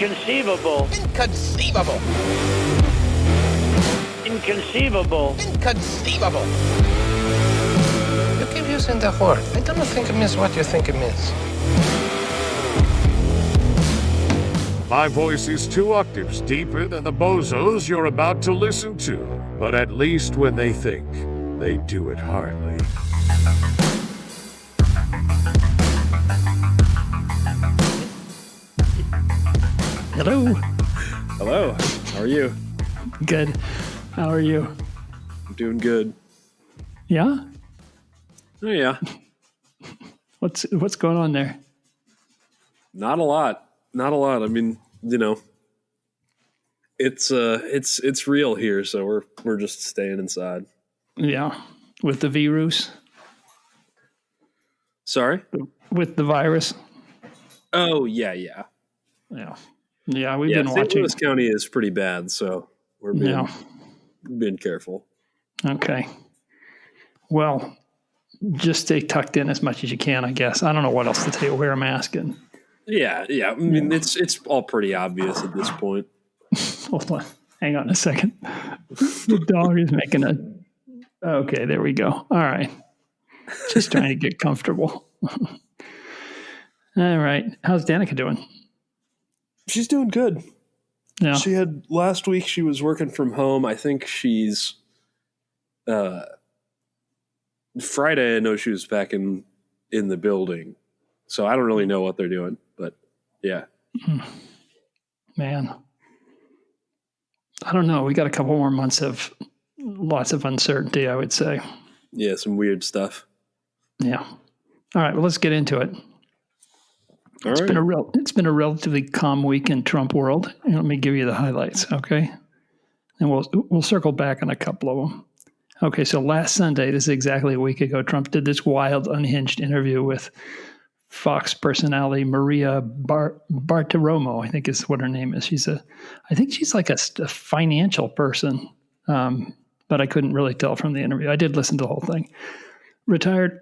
Inconceivable. Inconceivable. Inconceivable. Inconceivable. You keep using the word. I don't think it means what you think it means. My voice is 2 octaves deeper than the bozos you're about to listen to, but at least when they think, they do it hardly. Hello. Hello. How are you? Good. How are you? I'm doing good. Yeah? Oh yeah. What's going on there? Not a lot. Not a lot. I mean, you know, it's real here, so we're just staying inside. Yeah. With the virus? Sorry? With the virus? Oh, yeah. Yeah. Yeah, we've been St. watching. Louis County is pretty bad, so we're being careful. Okay. Well, just stay tucked in as much as you can, I guess. I don't know what else to tell you. Wear a mask and... Yeah. I mean, it's all pretty obvious at this point. Hold on. Hang on a second. The dog is making a... Okay, there we go. All right. Just trying to get comfortable. All right. How's Danica doing? She's doing good. Yeah. She had last week. She was working from home. I think she's Friday. I know she was back in the building, so I don't really know what they're doing. But yeah, man, I don't know. We got a couple more months of lots of uncertainty, I would say. Yeah, some weird stuff. Yeah. All right. Well, let's get into it. It's been a relatively calm week in Trump world. And let me give you the highlights, okay? And we'll circle back on a couple of them. Okay, so last Sunday, this is exactly a week ago, Trump did this wild, unhinged interview with Fox personality Maria Bartiromo, I think is what her name is. I think she's like a financial person, but I couldn't really tell from the interview. I did listen to the whole thing. Retired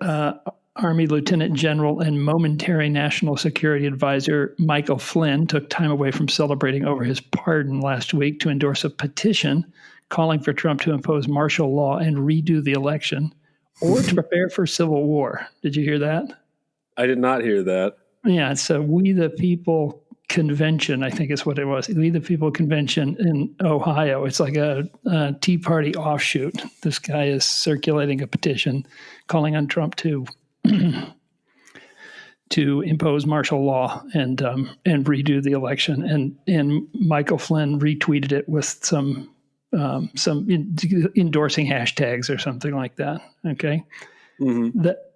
Army Lieutenant General and momentary National Security Advisor Michael Flynn took time away from celebrating over his pardon last week to endorse a petition calling for Trump to impose martial law and redo the election or to prepare for civil war. Did you hear that? I did not hear that. Yeah, it's a We the People convention, I think is what it was. We the People convention in Ohio. It's like a Tea Party offshoot. This guy is circulating a petition calling on Trump to impose martial law and redo the election. And Michael Flynn retweeted it with some endorsing hashtags or something like that. Okay,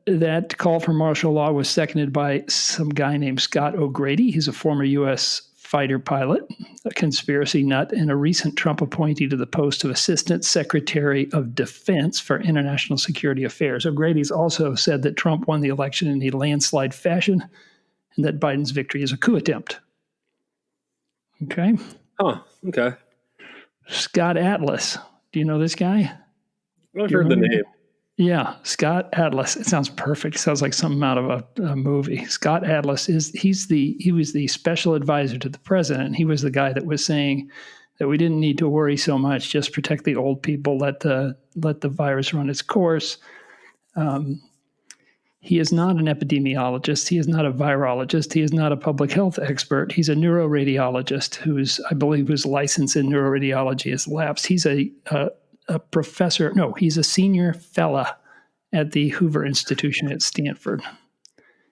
that call for martial law was seconded by some guy named Scott O'Grady. He's a former U.S. fighter pilot, a conspiracy nut, and a recent Trump appointee to the post of Assistant Secretary of Defense for International Security Affairs. O'Grady's also said that Trump won the election in a landslide fashion and that Biden's victory is a coup attempt. Okay. Oh, okay. Scott Atlas. Do you know this guy? I've heard the name. Yeah, Scott Atlas. It sounds perfect. It sounds like something out of a movie. Scott Atlas he was the special advisor to the president. He was the guy that was saying that we didn't need to worry so much, just protect the old people, let the virus run its course. He is not an epidemiologist. He is not a virologist. He is not a public health expert. He's a neuroradiologist whose license in neuroradiology has lapsed. He's a professor. No, he's a senior fella at the Hoover Institution at Stanford.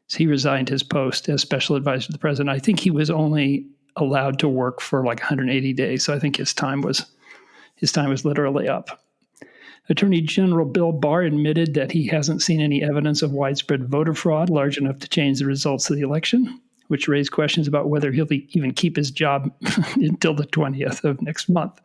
So he resigned his post as special advisor to the president. I think he was only allowed to work for like 180 days. So I think his time was literally up. Attorney General Bill Barr admitted that he hasn't seen any evidence of widespread voter fraud large enough to change the results of the election, which raised questions about whether he'll even keep his job until the 20th of next month.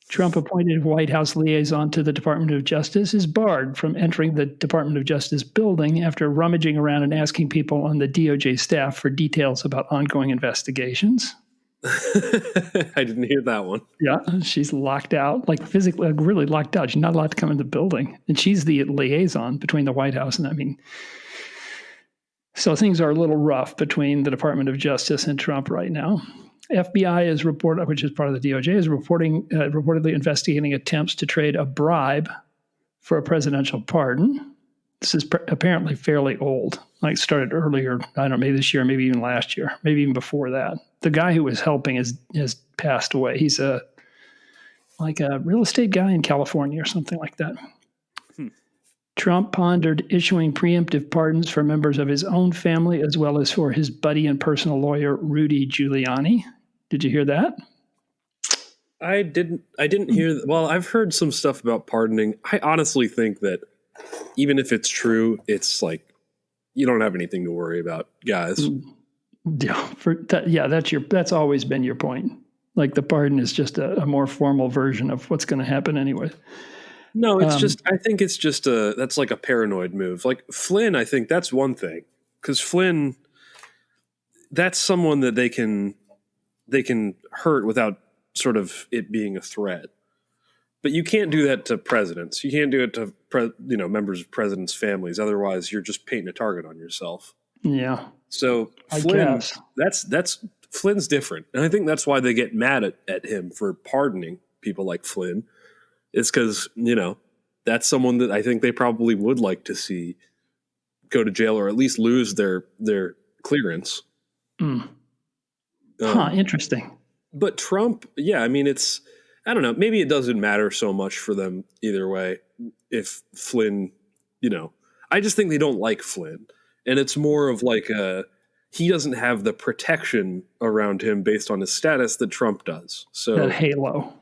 Trump appointed White House liaison to the Department of Justice is barred from entering the Department of Justice building after rummaging around and asking people on the DOJ staff for details about ongoing investigations. I didn't hear that one. Yeah, she's locked out, like physically, like really locked out. She's not allowed to come in the building. And she's the liaison between the White House and, I mean, So things are a little rough between the Department of Justice and Trump right now. FBI is reported, which is part of the DOJ, is reportedly investigating attempts to trade a bribe for a presidential pardon. This is apparently fairly old. Like started earlier, I don't know, maybe this year, maybe even last year, maybe even before that. The guy who was helping has passed away. He's a real estate guy in California or something like that. Trump pondered issuing preemptive pardons for members of his own family as well as for his buddy and personal lawyer, Rudy Giuliani. Did you hear that? I didn't hear. Well, I've heard some stuff about pardoning. I honestly think that even if it's true, it's like you don't have anything to worry about, guys. Yeah, that's always been your point. Like the pardon is just a more formal version of what's going to happen anyway. No, it's I think it's just that's like a paranoid move. Like Flynn, I think that's one thing. Because Flynn, that's someone that they can hurt without sort of it being a threat. But you can't do that to presidents. You can't do it to members of presidents' families. Otherwise, you're just painting a target on yourself. Yeah. So Flynn, that's Flynn's different, and I think that's why they get mad at him for pardoning people like Flynn. It's because that's someone that I think they probably would like to see go to jail or at least lose their clearance. Interesting. But Trump, yeah, I mean, I don't know. Maybe it doesn't matter so much for them either way. If Flynn, I just think they don't like Flynn. And it's more of like he doesn't have the protection around him based on his status that Trump does. So that halo.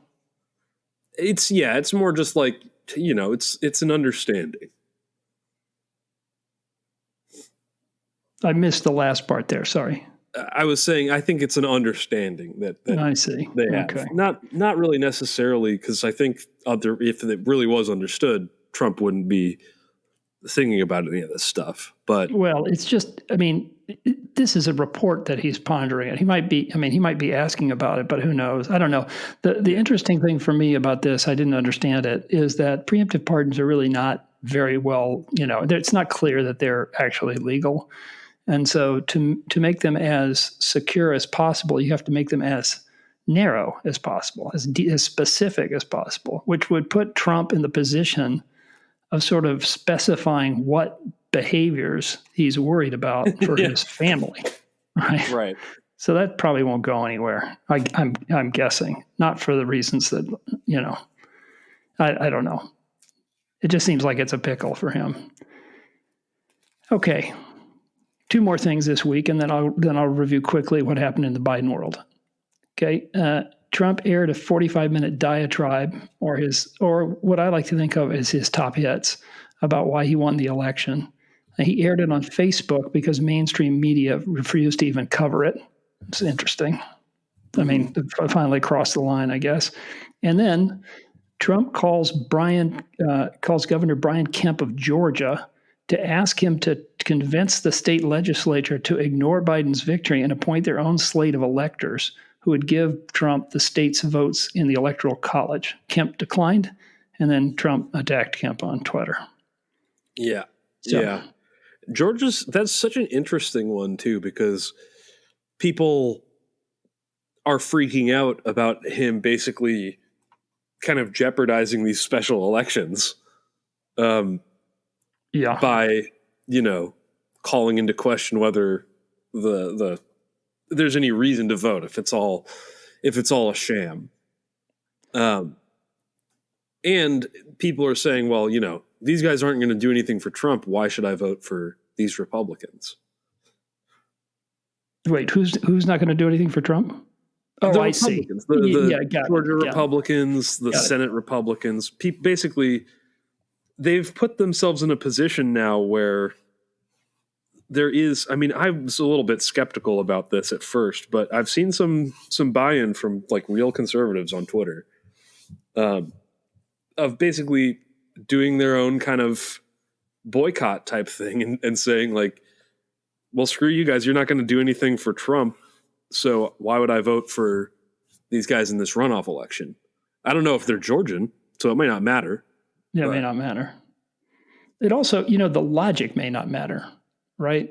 It's more just like, it's an understanding. I missed the last part there. Sorry. I was saying, I think it's an understanding that I see. They have. Okay. Not really necessarily, because I think if it really was understood, Trump wouldn't be thinking about any of this stuff. But it's just, this is a report that he's pondering it. He might be asking about it, but who knows? I don't know. The interesting thing for me about this, I didn't understand it, is that preemptive pardons are really not very well, it's not clear that they're actually legal. And so to make them as secure as possible, you have to make them as narrow as possible, as specific as possible, which would put Trump in the position of sort of specifying what behaviors he's worried about for his family. Right. So that probably won't go anywhere. I'm guessing, not for the reasons that, I don't know. It just seems like it's a pickle for him. Okay. 2 more things this week, and then I'll review quickly what happened in the Biden world. Okay. Trump aired a 45-minute diatribe, or what I like to think of as his top hits about why he won the election. And he aired it on Facebook because mainstream media refused to even cover it. It's interesting. It finally crossed the line, I guess. And then Trump calls Governor Brian Kemp of Georgia to ask him to convince the state legislature to ignore Biden's victory and appoint their own slate of electors who would give Trump the state's votes in the Electoral College. Kemp declined, and then Trump attacked Kemp on Twitter. Yeah. Yeah. That's such an interesting one, too, because people are freaking out about him basically kind of jeopardizing these special elections. By, calling into question whether there's any reason to vote if it's all a sham. And people are saying, well, these guys aren't going to do anything for Trump. Why should I vote for these Republicans? Wait, who's not going to do anything for Trump? Oh, I see. The Georgia Republicans, the Senate Republicans, basically. They've put themselves in a position now where there is, I was a little bit skeptical about this at first, but I've seen some buy-in from like real conservatives on Twitter of basically doing their own kind of boycott type thing and saying like, well, screw you guys. You're not going to do anything for Trump. So why would I vote for these guys in this runoff election? I don't know if they're Georgian, so it may not matter. Yeah, it may not matter. It also, the logic may not matter, right?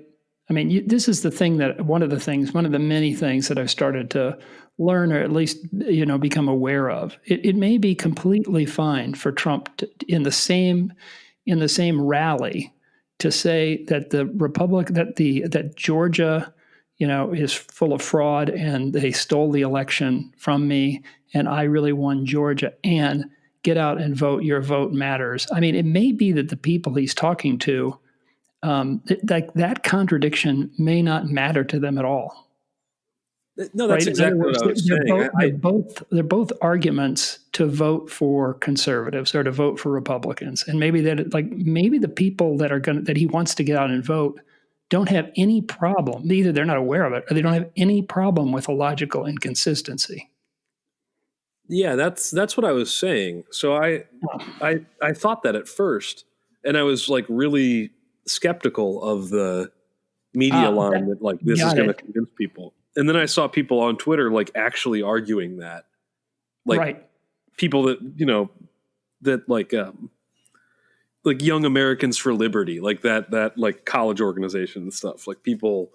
I mean, this is the thing that one of the many things that I've started to learn, or at least become aware of. It may be completely fine for Trump in the same rally to say that that Georgia, is full of fraud and they stole the election from me and I really won Georgia, and get out and vote. Your vote matters. I mean, it may be that the people he's talking to, that contradiction may not matter to them at all. No, that's right? exactly what I was saying. They're both arguments to vote for conservatives or to vote for Republicans, and maybe the people that he wants to get out and vote don't have any problem. Either they're not aware of it, or they don't have any problem with a logical inconsistency. Yeah, that's what I was saying. So I thought that at first, and I was like really skeptical of the media line that like this is going to convince people. And then I saw people on Twitter like actually arguing that, like people that that like Young Americans for Liberty, like that like college organization and stuff. Like people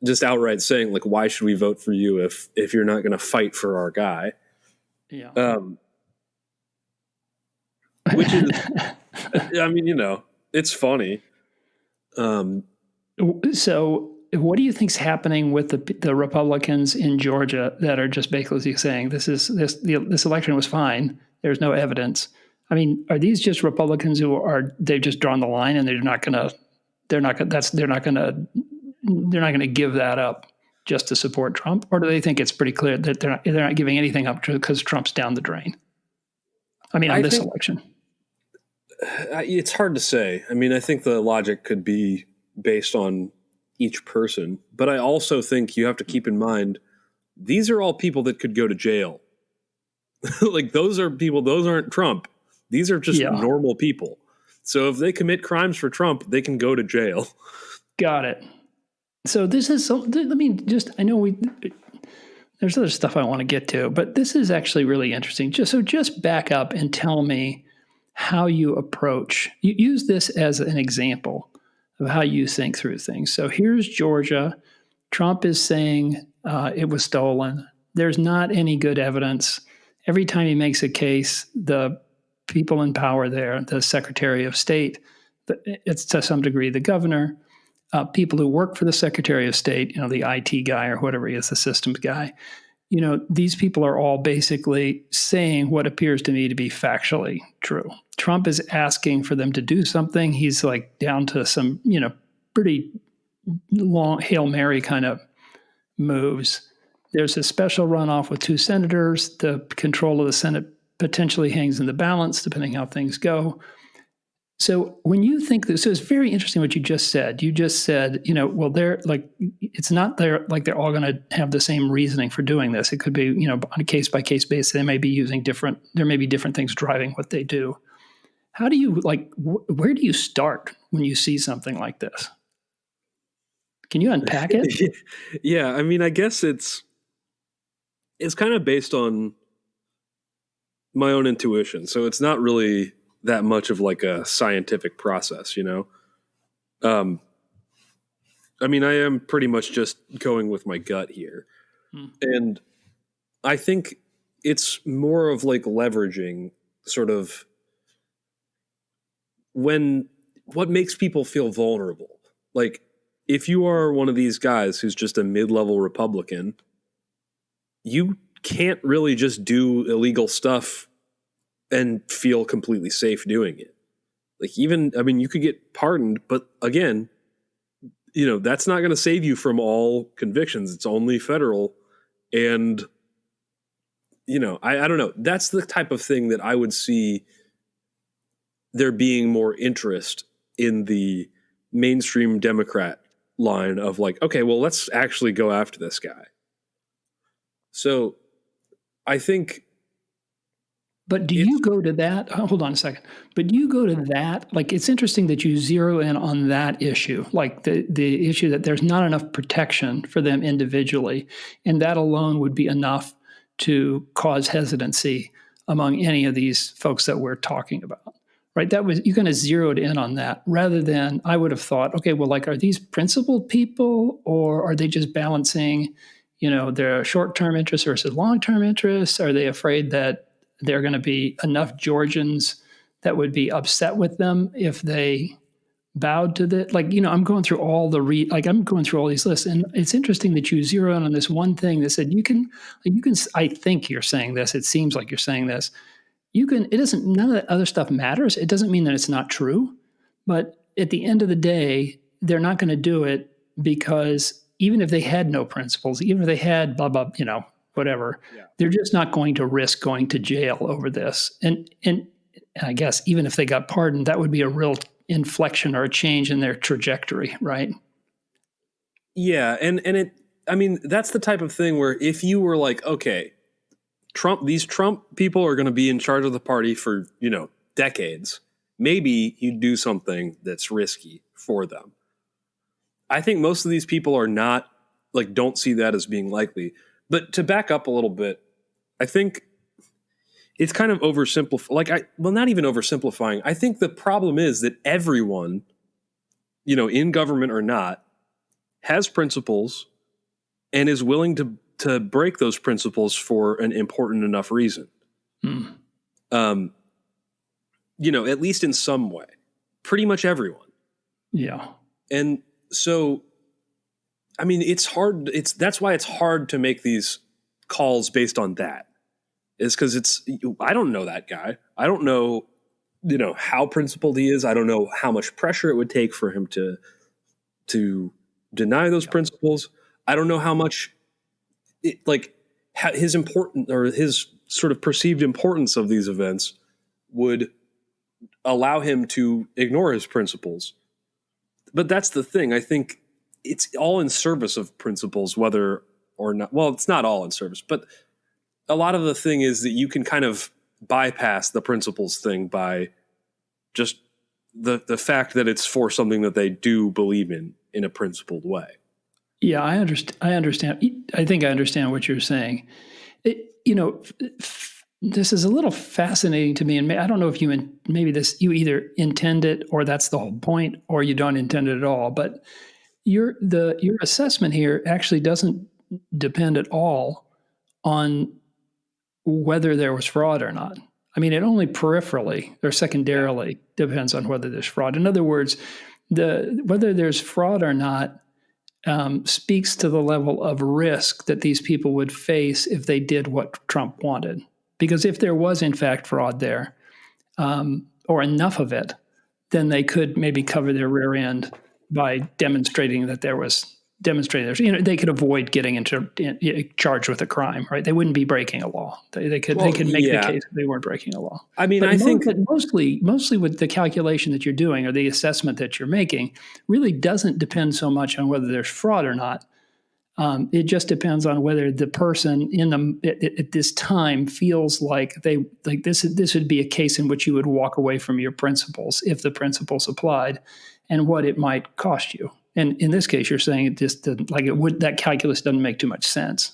just outright saying like, why should we vote for you if you're not going to fight for our guy? Yeah. Which is, I mean, it's funny. So what do you think's happening with the Republicans in Georgia that are just basically saying this election was fine? There's no evidence. I mean, are these just Republicans they've just drawn the line and they're not going to give that up just to support Trump, or do they think it's pretty clear that they're not giving anything up because Trump's down the drain? I mean, on this election, it's hard to say. I mean, I think the logic could be based on each person, but I also think you have to keep in mind these are all people that could go to jail. Like those aren't Trump. These are just normal people. So if they commit crimes for Trump, they can go to jail. Got it. So this is I know there's other stuff I want to get to, but this is actually really interesting. Just back up and tell me how you use this as an example of how you think through things. So here's Georgia. Trump is saying it was stolen. There's not any good evidence. Every time he makes a case, the people in power there, the Secretary of State, it's to some degree the governor, people who work for the Secretary of State, the IT guy or whatever he is, the systems guy, these people are all basically saying what appears to me to be factually true. Trump is asking for them to do something. He's like down to some, pretty long Hail Mary kind of moves. There's a special runoff with 2 senators. The control of the Senate potentially hangs in the balance, depending how things go. So when you think this, so it's very interesting what you just said. You just said, well, they're like, it's not they're all going to have the same reasoning for doing this. It could be, on a case by case basis, they may be using there may be different things driving what they do. How do you where do you start when you see something like this? Can you unpack it? Yeah. I mean, I guess it's kind of based on my own intuition. So it's not really that much of like a scientific process, I mean, I am pretty much just going with my gut here. And I think it's more of like leveraging sort of what makes people feel vulnerable. Like if you are one of these guys who's just a mid-level Republican, you can't really just do illegal stuff and feel completely safe doing it. Like you could get pardoned, but again, that's not going to save you from all convictions. It's only federal. And, I don't know. That's the type of thing that I would see there being more interest in the mainstream Democrat line of like, okay, well, let's actually go after this guy. So I think. But do you go to that? Hold on a second. But do you go to that? Like, it's interesting that you zero in on that issue, like the issue that there's not enough protection for them individually. And that alone would be enough to cause hesitancy among any of these folks that we're talking about. right? That was, you kind of zeroed in on that rather than I would have thought, okay, well, like, are these principled people or are they just balancing, their short-term interests versus long-term interests? Are they afraid that there are going to be enough Georgians that would be upset with them if they bowed to the, I'm going through all the I'm going through all these lists, and it's interesting that you zero in on this one thing that said you can, I think you're saying this, it seems like you're saying this, it doesn't, none of that other stuff matters. It doesn't mean that it's not true, but at the end of the day, they're not going to do it because even if they had no principles, even if they had blah, blah, whatever, they're just not going to risk going to jail over this. And I guess even if they got pardoned, that would be a real inflection or a change in their trajectory, right? Yeah, that's the type of thing where if you were like, okay, these Trump people are going to be in charge of the party for, decades, maybe you do something that's risky for them. I think most of these people are not, don't see that as being likely. But to back up a little bit, I think it's kind of oversimplified. Not even oversimplifying. I think the problem is that everyone, in government or not, has principles and is willing to break those principles for an important enough reason. At least in some way. Pretty much everyone. Yeah. And so, it's hard. That's why it's hard to make these calls based on that. Is because I don't know that guy. I don't know, how principled he is. I don't know how much pressure it would take for him to deny those principles. I don't know how much his important or his sort of perceived importance of these events would allow him to ignore his principles. But that's the thing. I think it's all in service of principles, whether or not. Well, it's not all in service, but a lot of the thing is that you can kind of bypass the principles thing by just the fact that it's for something that they do believe in a principled way. Yeah, I understand. I think I understand what you're saying. This is a little fascinating to me, and I don't know if you either intend it or that's the whole point, or you don't intend it at all. But your assessment here actually doesn't depend at all on whether there was fraud or not. It only peripherally or secondarily depends on whether there's fraud. In other words, whether there's fraud or not speaks to the level of risk that these people would face if they did what Trump wanted. Because if there was, in fact, fraud there, or enough of it, then they could maybe cover their rear end by demonstrating that there was they could avoid getting charged with a crime, right? They wouldn't be breaking a law. They could make the case that they weren't breaking a law. I think that mostly with the calculation that you're doing or the assessment that you're making really doesn't depend so much on whether there's fraud or not. It just depends on whether the person at this time feels like this would be a case in which you would walk away from your principles if the principles applied, and what it might cost you. And in this case, you're saying it just that calculus doesn't make too much sense.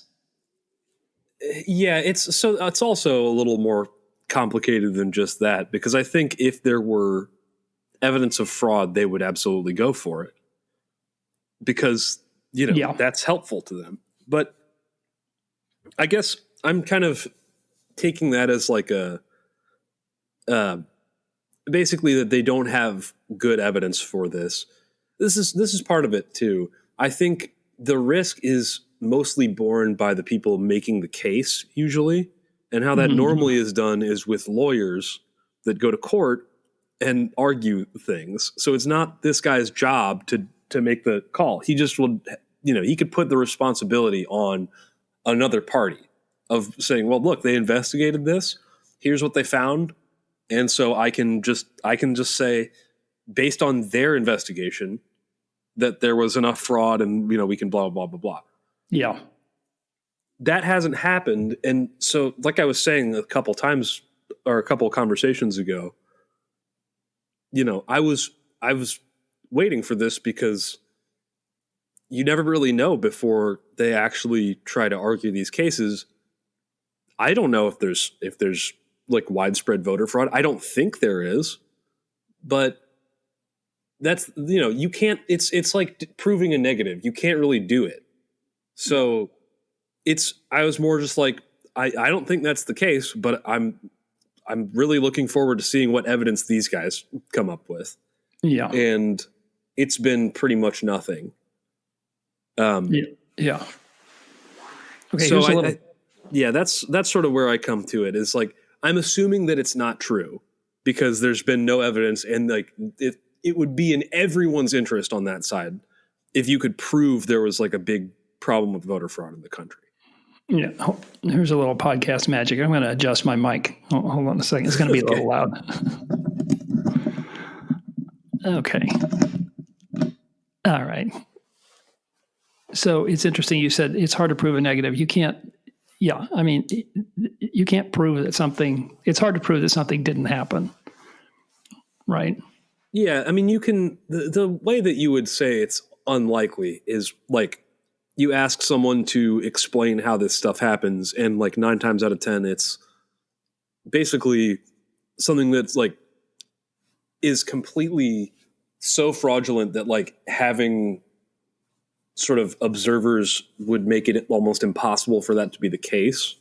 Yeah, it's also a little more complicated than just that, because I think if there were evidence of fraud, they would absolutely go for it because that's helpful to them. But I guess I'm kind of taking that as basically that they don't have good evidence for this. This is part of it too. I think the risk is mostly borne by the people making the case usually, and how that normally is done is with lawyers that go to court and argue things. So it's not this guy's job to make the call. He just will, he could put the responsibility on another party of saying, well, look, they investigated this. Here's what they found. And so I can just say, based on their investigation, that there was enough fraud and, we can blah, blah, blah, blah. Yeah. That hasn't happened. And so, like I was saying a couple times or a couple of conversations ago, I was waiting for this because you never really know before they actually try to argue these cases. I don't know if there's like widespread voter fraud. I don't think there is. but that's, you can't, it's like proving a negative. You can't really do it. So I was more just like, I don't think that's the case, but I'm really looking forward to seeing what evidence these guys come up with. Yeah. And it's been pretty much nothing. Yeah. Okay. So that's sort of where I come to it, is like, I'm assuming that it's not true because there's been no evidence, and like it would be in everyone's interest on that side if you could prove there was like a big problem with voter fraud in the country. Yeah. Here's a little podcast magic. I'm going to adjust my mic. Hold on a second. It's going to be a little loud. Okay. All right. So it's interesting. You said it's hard to prove a negative. You can't. Yeah. I mean, you can't prove that something. It's hard to prove that something didn't happen. Right. Yeah. I mean, you can. The way that you would say it's unlikely is like, you ask someone to explain how this stuff happens, and like 9 times out of 10, it's basically something that's like is completely so fraudulent that like having sort of observers would make it almost impossible for that to be the case.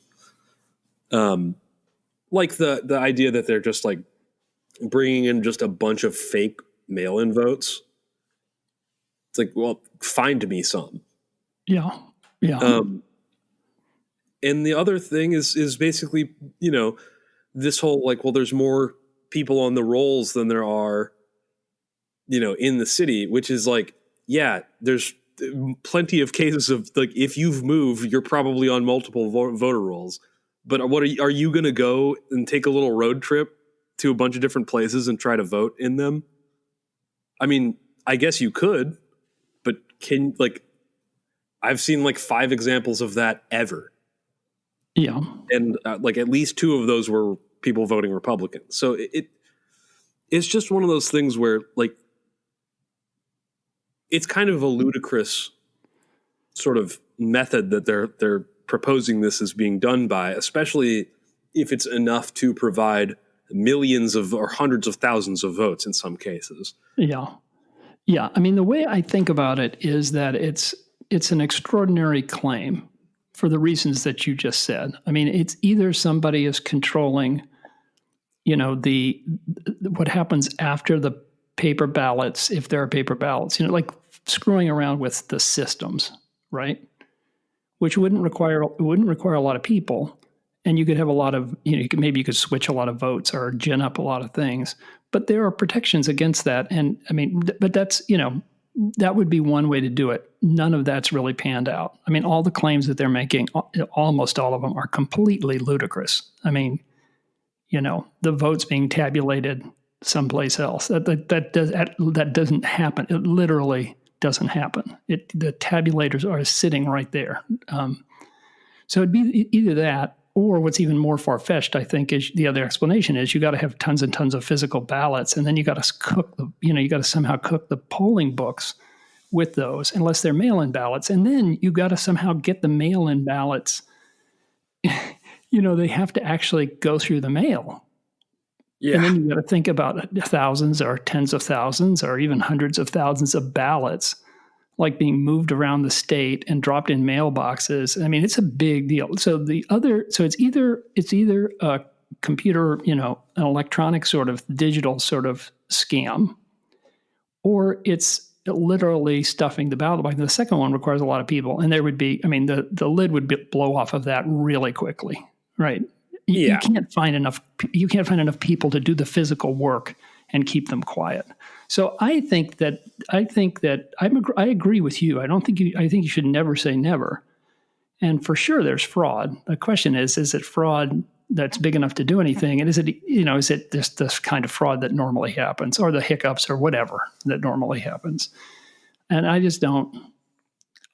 Like the idea that they're just like bringing in just a bunch of fake mail-in votes. It's like, well, find me some. Yeah. Yeah. And the other thing is basically, this whole like, well, there's more people on the rolls than there are, in the city, which is like, yeah, there's plenty of cases of like, if you've moved, you're probably on multiple voter rolls. But what are you going to go and take a little road trip to a bunch of different places and try to vote in them? I mean, I guess you could, but I've seen like 5 examples of that ever. Yeah. And like at least 2 of those were people voting Republican. So it's just one of those things where like, it's kind of a ludicrous sort of method that they're proposing this as being done by, especially if it's enough to provide millions or hundreds of thousands of votes in some cases. Yeah. Yeah. I mean, the way I think about it is that it's an extraordinary claim for the reasons that you just said. I mean, it's either somebody is controlling, what happens after the paper ballots, if there are paper ballots, like screwing around with the systems, right? Which wouldn't require a lot of people, and you could have a lot of, maybe you could switch a lot of votes or gin up a lot of things, but there are protections against that. And I mean, but that's, that would be one way to do it. None of that's really panned out. I mean, all the claims that they're making, almost all of them are completely ludicrous. I mean, the votes being tabulated someplace else, that doesn't happen. It literally doesn't happen. The tabulators are sitting right there. So it'd be either that, or what's even more far-fetched, I think, is the other explanation is you got to have tons and tons of physical ballots, and then you got to you got to somehow cook the polling books with those, unless they're mail-in ballots, and then you got to somehow get the mail-in ballots. They have to actually go through the mail. Yeah. And then you got to think about thousands or tens of thousands or even hundreds of thousands of ballots like being moved around the state and dropped in mailboxes. I mean, it's a big deal. So it's either a computer, an electronic sort of digital sort of scam, or it's literally stuffing the ballot box. The second one requires a lot of people, and there would be, I mean, the lid would blow off of that really quickly, right? You can't find enough people to do the physical work and keep them quiet. So I agree with you. I think you should never say never. And for sure there's fraud. The question is it fraud that's big enough to do anything? And is it just this kind of fraud that normally happens, or the hiccups or whatever that normally happens? And I just don't.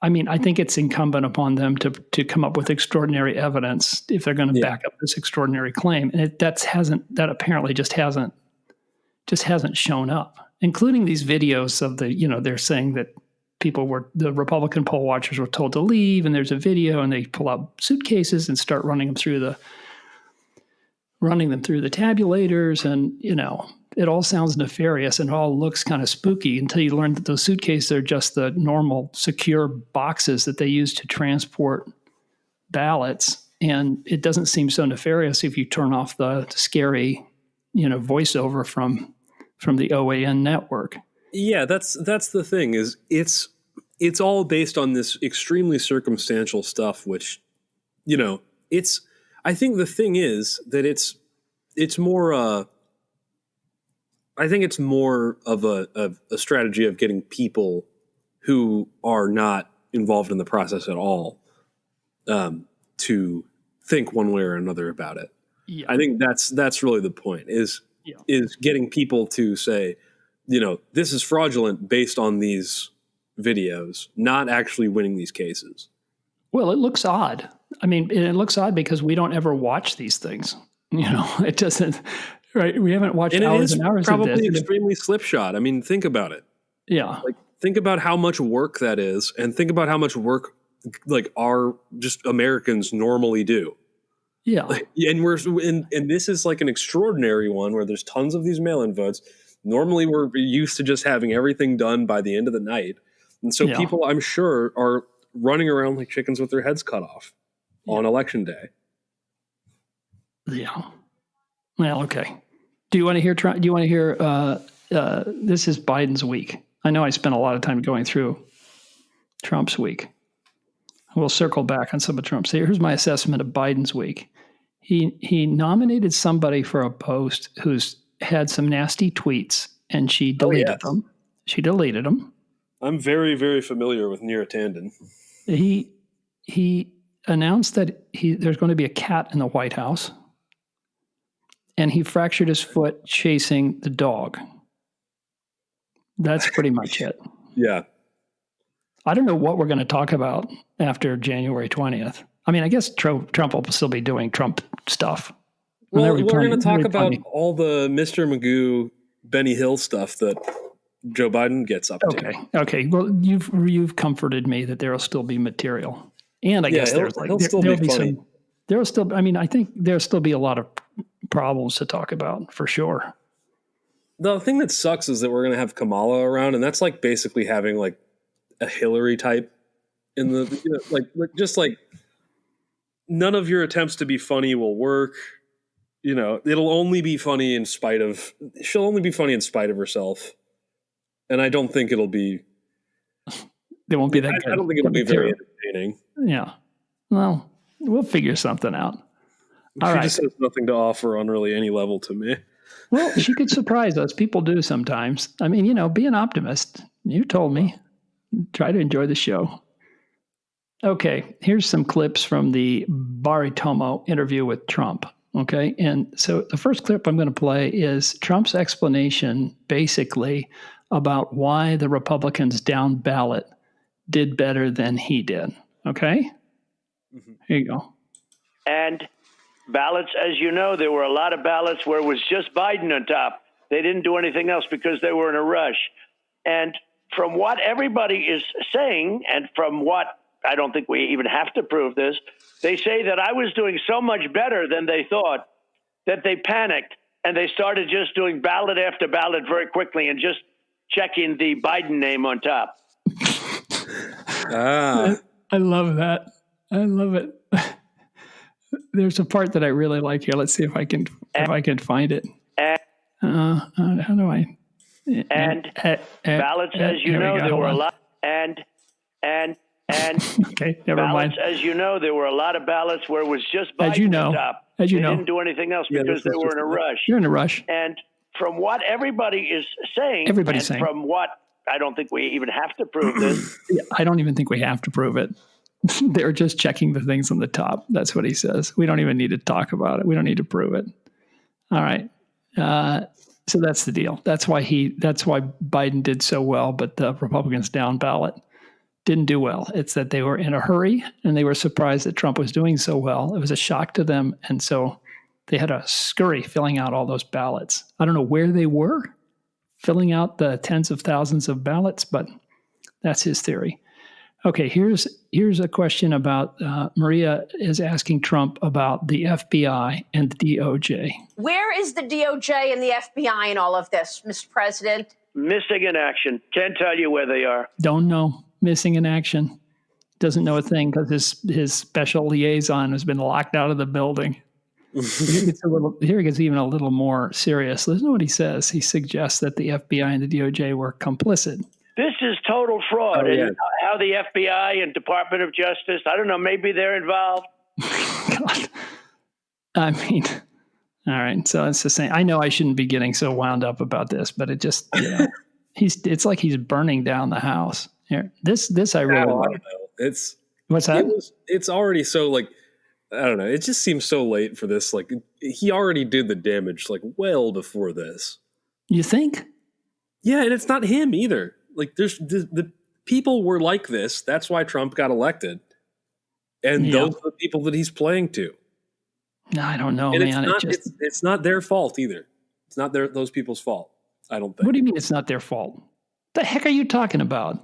I mean, I think it's incumbent upon them to come up with extraordinary evidence if they're going to back up this extraordinary claim, and that apparently just hasn't shown up, including these videos of they're saying that the Republican poll watchers were told to leave, and there's a video, and they pull out suitcases and start running them through the tabulators, and it all sounds nefarious and it all looks kind of spooky until you learn that those suitcases are just the normal secure boxes that they use to transport ballots. And it doesn't seem so nefarious if you turn off the scary, voiceover from the OAN network. Yeah, that's the thing is it's all based on this extremely circumstantial stuff, which, I think the thing is that it's more I think it's more of a strategy of getting people who are not involved in the process at all to think one way or another about it. Yeah. I think that's really the point is getting people to say, this is fraudulent based on these videos, not actually winning these cases. Well, it looks odd. I mean, it looks odd because we don't ever watch these things. It doesn't, right? We haven't watched hours and hours of this. Probably extremely slipshod. I mean, think about it. Yeah. Think about how much work that is, and think about how much work our just Americans normally do. Yeah. And this is like an extraordinary one where there's tons of these mail-in votes. Normally we're used to just having everything done by the end of the night. And so people, I'm sure, are running around like chickens with their heads cut off on election day. Yeah. Well, okay. Do you want to hear, this is Biden's week. I know I spent a lot of time going through Trump's week. We'll circle back on some of Trump's. Here's my assessment of Biden's week. He nominated somebody for a post who's had some nasty tweets, and she deleted them. She deleted them. I'm very, very familiar with Neera Tanden. He announced that there's going to be a cat in the White House, and he fractured his foot chasing the dog. That's pretty much it. Yeah. I don't know what we're going to talk about after January 20th. I mean, I guess Trump will still be doing Trump stuff. Well, we're going to talk about all the Mr. Magoo, Benny Hill stuff that Joe Biden gets up to. Okay. Well, you've comforted me that there will still be material, and I guess there'll still be funny. I think there'll still be a lot of problems to talk about for sure. The thing that sucks is that we're going to have Kamala around, and that's like basically having like a Hillary type in the none of your attempts to be funny will work. It'll only be funny she'll only be funny in spite of herself. And I don't think it'll be. They won't be that good. I don't think it'll be very entertaining. Yeah. Well, we'll figure something out. She just has nothing to offer on really any level to me. Well, she could surprise us. People do sometimes. I mean, be an optimist. You told me. Try to enjoy the show. Okay, here's some clips from the Baritomo interview with Trump. Okay, and so the first clip I'm going to play is Trump's explanation, basically, about why the Republicans down ballot did better than he did. Okay? Mm-hmm. Here you go. And ballots, as you know, there were a lot of ballots where it was just Biden on top. They didn't do anything else because they were in a rush. And from what everybody is saying, and from what I don't think we even have to prove this, they say that I was doing so much better than they thought that they panicked and they started just doing ballot after ballot very quickly and just checking the Biden name on top. I love that. I love it. There's a part that I really like here. Let's see if I can find it. How do I? Ballots, as you know, there were a lot. And okay, never ballots, mind. As you know, there were a lot of ballots where it was just Biden on top. They didn't do anything else because they were in a rush. You're in a rush. And from what everybody is saying, from what I don't think we even have to prove this. I don't even think we have to prove it. They're just checking the things on the top. That's what he says. We don't even need to talk about it. We don't need to prove it. All right. So that's the deal. That's why Biden did so well, but the Republicans down ballot didn't do well. It's that they were in a hurry and they were surprised that Trump was doing so well. It was a shock to them. And so they had a scurry filling out all those ballots. I don't know where they were filling out the tens of thousands of ballots, but that's his theory. Okay, here's a question about Maria is asking Trump about the FBI and the DOJ. Where is the DOJ and the FBI in all of this, Mr. President? Missing in action. Can't tell you where they are. Don't know. Missing in action. Doesn't know a thing because his special liaison has been locked out of the building. Here he gets even a little more serious. Listen to what he says. He suggests that the FBI and the DOJ were complicit. This is total fraud. Oh, yeah. And how the FBI and Department of Justice, I don't know, maybe they're involved. God. I mean, all right. So it's the same. I know I shouldn't be getting so wound up about this, but it just, it's like he's burning down the house. Here, this I really like. It's what's that? It's already so like, I don't know. It just seems so late for this. Like he already did the damage like well before this. You think? Yeah. And it's not him either. Like there's the people were like this. That's why Trump got elected. And those are the people that he's playing to. No, I don't know, and man. It's not their fault either. It's not those people's fault. I don't think. What do you mean it's not their fault? The heck are you talking about?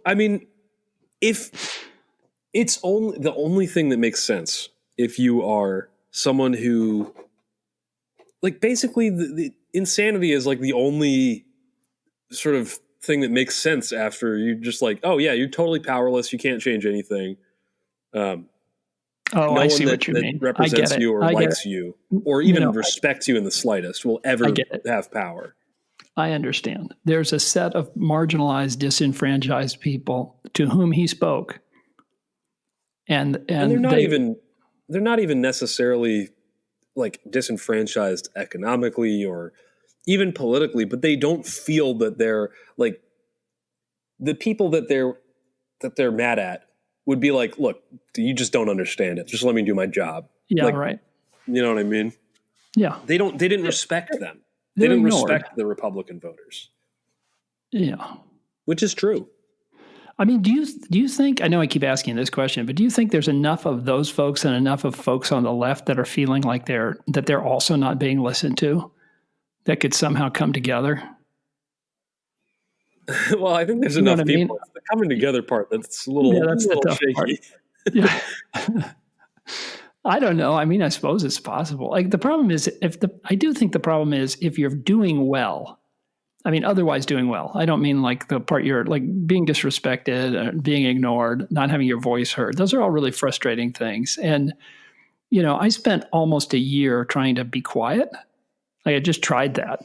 I mean, if it's the only thing that makes sense if you are someone who, like, basically the insanity is like the only sort of thing that makes sense after you just like, oh yeah, you're totally powerless. You can't change anything. No I see what you mean. Represents you or likes you or even respects you in the slightest will ever have power. I understand. There's a set of marginalized, disenfranchised people to whom he spoke. And they're not even necessarily like disenfranchised economically or even politically, but they don't feel that they're like the people that they're mad at would be like, look, you just don't understand it. Just let me do my job. Yeah, like, right. You know what I mean? Yeah. They didn't respect them. They didn't respect the Republican voters. Yeah. Which is true. I mean, do you think, I know I keep asking this question, but do you think there's enough of those folks and enough of folks on the left that are feeling like they're also not being listened to that could somehow come together? Well, I think there's enough people. It's the coming together part that's a little, that's the tough shaky. Part. Yeah. I don't know. I mean, I suppose it's possible. Like the problem is I do think the problem is if you're doing well, I mean, otherwise doing well. I don't mean like the part you're like being disrespected, being ignored, not having your voice heard. Those are all really frustrating things. And, I spent almost a year trying to be quiet. Like I just tried that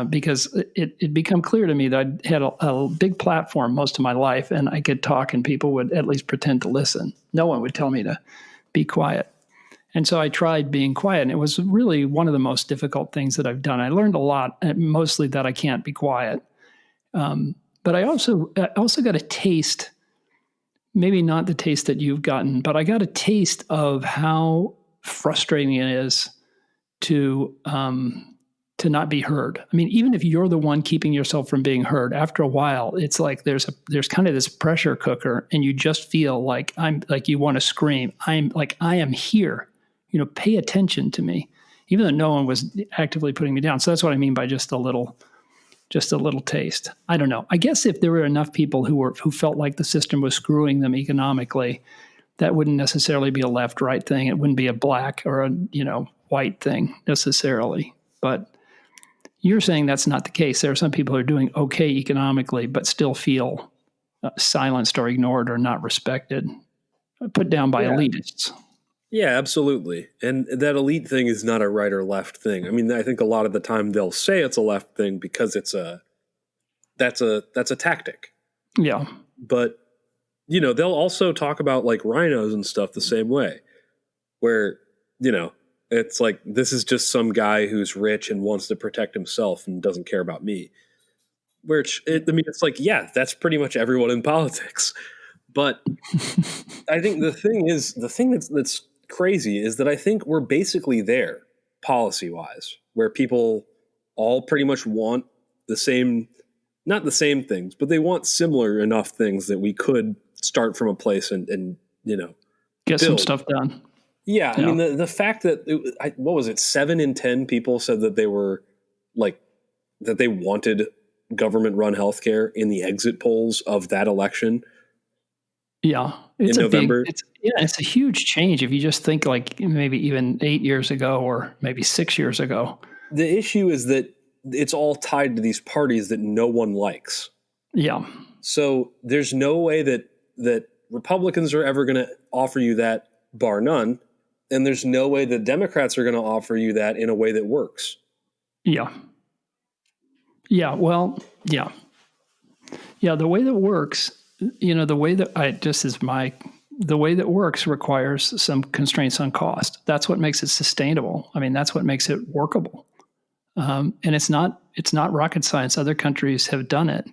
because it became clear to me that I had a big platform most of my life and I could talk and people would at least pretend to listen. No one would tell me to be quiet. And so I tried being quiet, and it was really one of the most difficult things that I've done. I learned a lot, mostly that I can't be quiet. But I also got a taste, maybe not the taste that you've gotten, but I got a taste of how frustrating it is to not be heard. I mean, even if you're the one keeping yourself from being heard, after a while, it's like there's kind of this pressure cooker, and you just feel like you want to scream. I am here. Pay attention to me, even though no one was actively putting me down. So that's what I mean by just a little taste. I don't know. I guess if there were enough people who felt like the system was screwing them economically, that wouldn't necessarily be a left-right thing. It wouldn't be a black or a white thing necessarily. But you're saying that's not the case. There are some people who are doing okay economically, but still feel silenced or ignored or not respected, put down by elitists. Yeah, absolutely. And that elite thing is not a right or left thing. I mean, I think a lot of the time they'll say it's a left thing because that's a tactic. Yeah. But, they'll also talk about like rhinos and stuff the same way where, it's like, this is just some guy who's rich and wants to protect himself and doesn't care about me. It's like, yeah, that's pretty much everyone in politics. But I think the thing that's crazy is that I think we're basically there policy-wise, where people all pretty much want the same, not the same things, but they want similar enough things that we could start from a place and get some stuff done. Yeah. I mean, the fact that, what was it, 7 in 10 people said that they were like, that they wanted government-run healthcare in the exit polls of that election. Yeah. It's in November. It's a huge change if you just think like maybe even 8 years ago or maybe 6 years ago. The issue is that it's all tied to these parties that no one likes. Yeah. So there's no way that Republicans are ever going to offer you that, bar none. And there's no way that Democrats are going to offer you that in a way that works. Yeah. Yeah. Well, yeah. Yeah. The way that works, the way that the way that works requires some constraints on cost. That's what makes it sustainable. I mean, that's what makes it workable. And it's not rocket science. Other countries have done it.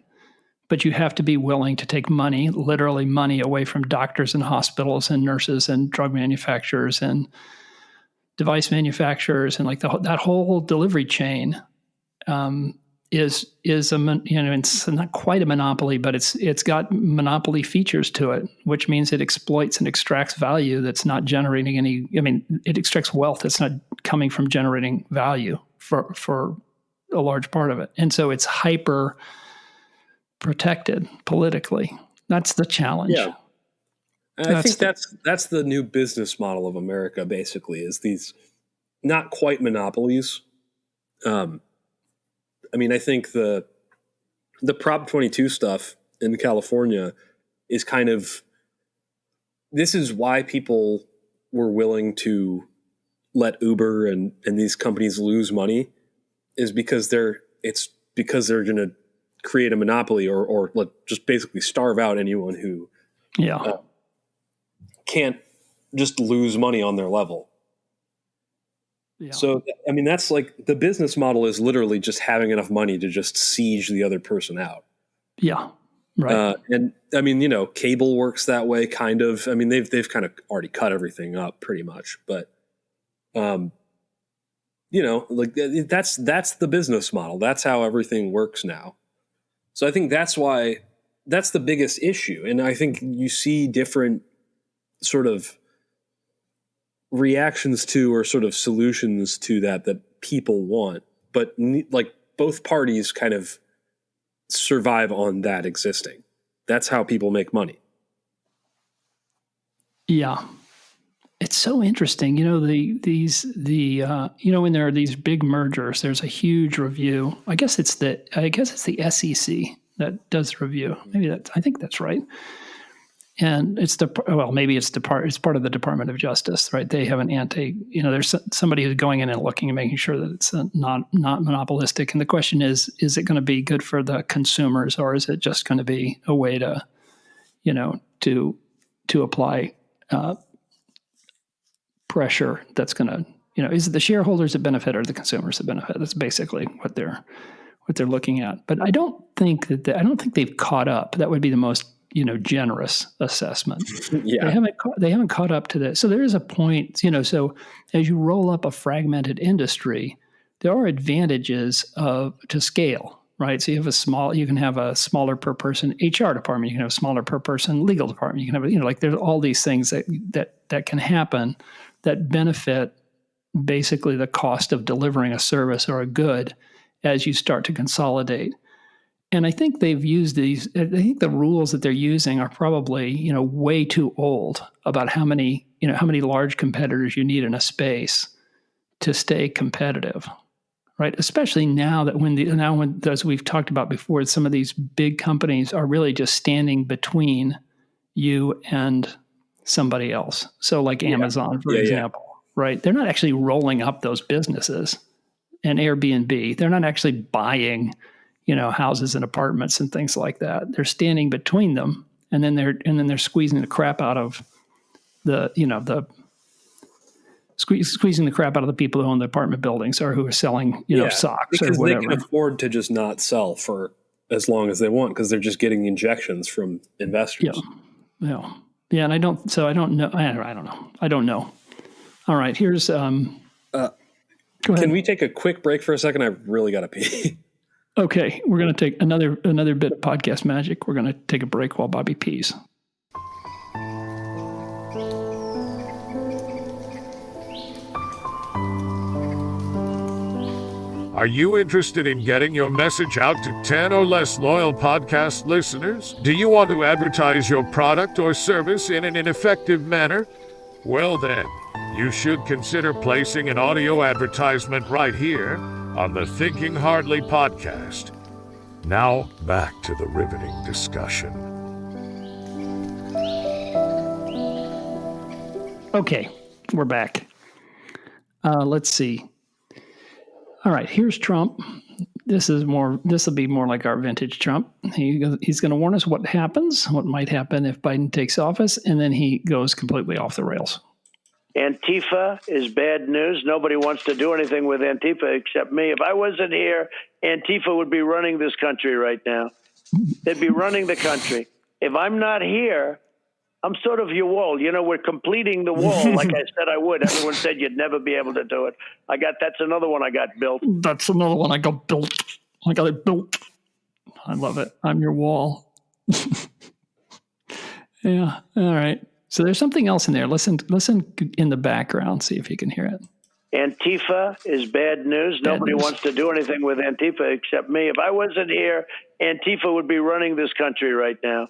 But you have to be willing to take money, literally money, away from doctors and hospitals and nurses and drug manufacturers and device manufacturers and like that whole delivery chain is it's not quite a monopoly, but it's got monopoly features to it, which means it exploits and extracts value that's not generating any. I mean, it extracts wealth that's not coming from generating value for a large part of it, and so it's hyper protected politically. That's the challenge. Yeah. And I think that's the new business model of America, basically, is these not quite monopolies. I mean, I think the Prop 22 stuff in California is kind of, this is why people were willing to let Uber and these companies lose money, is because they're going to create a monopoly or just basically starve out anyone who can't just lose money on their level. Yeah. So, I mean, that's like the business model is literally just having enough money to just siege the other person out. Yeah. Right. And I mean, cable works that way kind of. I mean, they've kind of already cut everything up pretty much, but like that's the business model. That's how everything works now. So I think that's why that's the biggest issue. And I think you see different sort of reactions to or sort of solutions to that people want. But like both parties kind of survive on that existing. That's how people make money. Yeah. It's so interesting. When there are these big mergers, there's a huge review. I guess it's the SEC that does the review. I think that's right. And it's it's part of the Department of Justice, right? They have there's somebody who's going in and looking and making sure that it's not monopolistic. And the question is it going to be good for the consumers, or is it just going to be a way to apply pressure that's going to, is it the shareholders that benefit or the consumers that benefit? That's basically what they're looking at. But I don't think they've caught up. That would be the most, generous assessment. Yeah. They haven't caught up to that. So there is a point, so as you roll up a fragmented industry, there are advantages to scale, right? So you can have a smaller per person HR department, you can have a smaller per person legal department, you can have, there's all these things that can happen that benefit basically the cost of delivering a service or a good as you start to consolidate. And I think they've used these. I think the rules that they're using are probably, way too old about how many large competitors you need in a space to stay competitive, right? Especially now that when as we've talked about before, some of these big companies are really just standing between you and somebody else. So like Amazon, for example, right? They're not actually rolling up those businesses, and Airbnb. They're not actually buying houses and apartments and things like that. They're standing between them, and then they're squeezing the crap out of squeezing the crap out of the people who own the apartment buildings or who are selling, socks or whatever. They can afford to just not sell for as long as they want because they're just getting injections from investors. Yeah. And I don't know. I don't know. All right. Here's, go ahead. Can we take a quick break for a second? I really got to pee. Okay, we're going to take another bit of podcast magic. We're going to take a break while Bobby pees. Are you interested in getting your message out to 10 or less loyal podcast listeners? Do you want to advertise your product or service in an effective manner? Well then, you should consider placing an audio advertisement right here on the Thinking Hardly podcast. Now, back to the riveting discussion. Okay, we're back. Let's see. All right, here's Trump. This will be more like our vintage Trump. He's going to warn us what might happen if Biden takes office, and then he goes completely off the rails. Antifa is bad news. Nobody wants to do anything with Antifa except me. If I wasn't here, Antifa would be running this country right now. They'd be running the country. If I'm not here, I'm sort of your wall. We're completing the wall like I said I would. Everyone said you'd never be able to do it. That's another one I got built. That's another one I got built. I got it built. I love it. I'm your wall. Yeah. All right. So there's something else in there. Listen in the background. See if you can hear it. Antifa is bad news. Nobody wants to do anything with Antifa except me. If I wasn't here, Antifa would be running this country right now.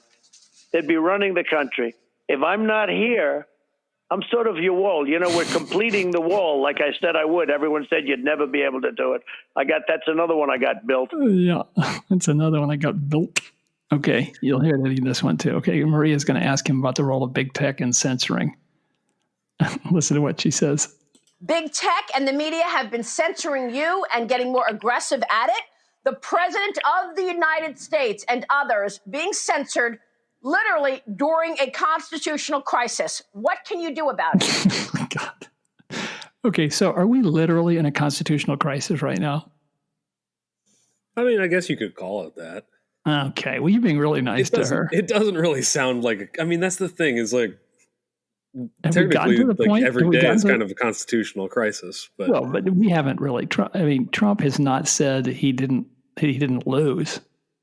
They'd be running the country. If I'm not here, I'm sort of your wall. We're completing the wall like I said I would. Everyone said you'd never be able to do it. That's another one I got built. Yeah, that's another one I got built. Okay, you'll hear it in this one too. Okay, Maria's going to ask him about the role of big tech in censoring. Listen to what she says. Big tech and the media have been censoring you and getting more aggressive at it. The president of the United States and others being censored literally during a constitutional crisis. What can you do about it? Oh my God. Okay, so are we literally in a constitutional crisis right now? I mean, I guess you could call it that. Okay, well, you're being really nice to her. It doesn't really sound like. That's the thing is like. Have technically, to the point? Every day is kind of a constitutional crisis. But but we haven't really. Trump has not said he didn't lose.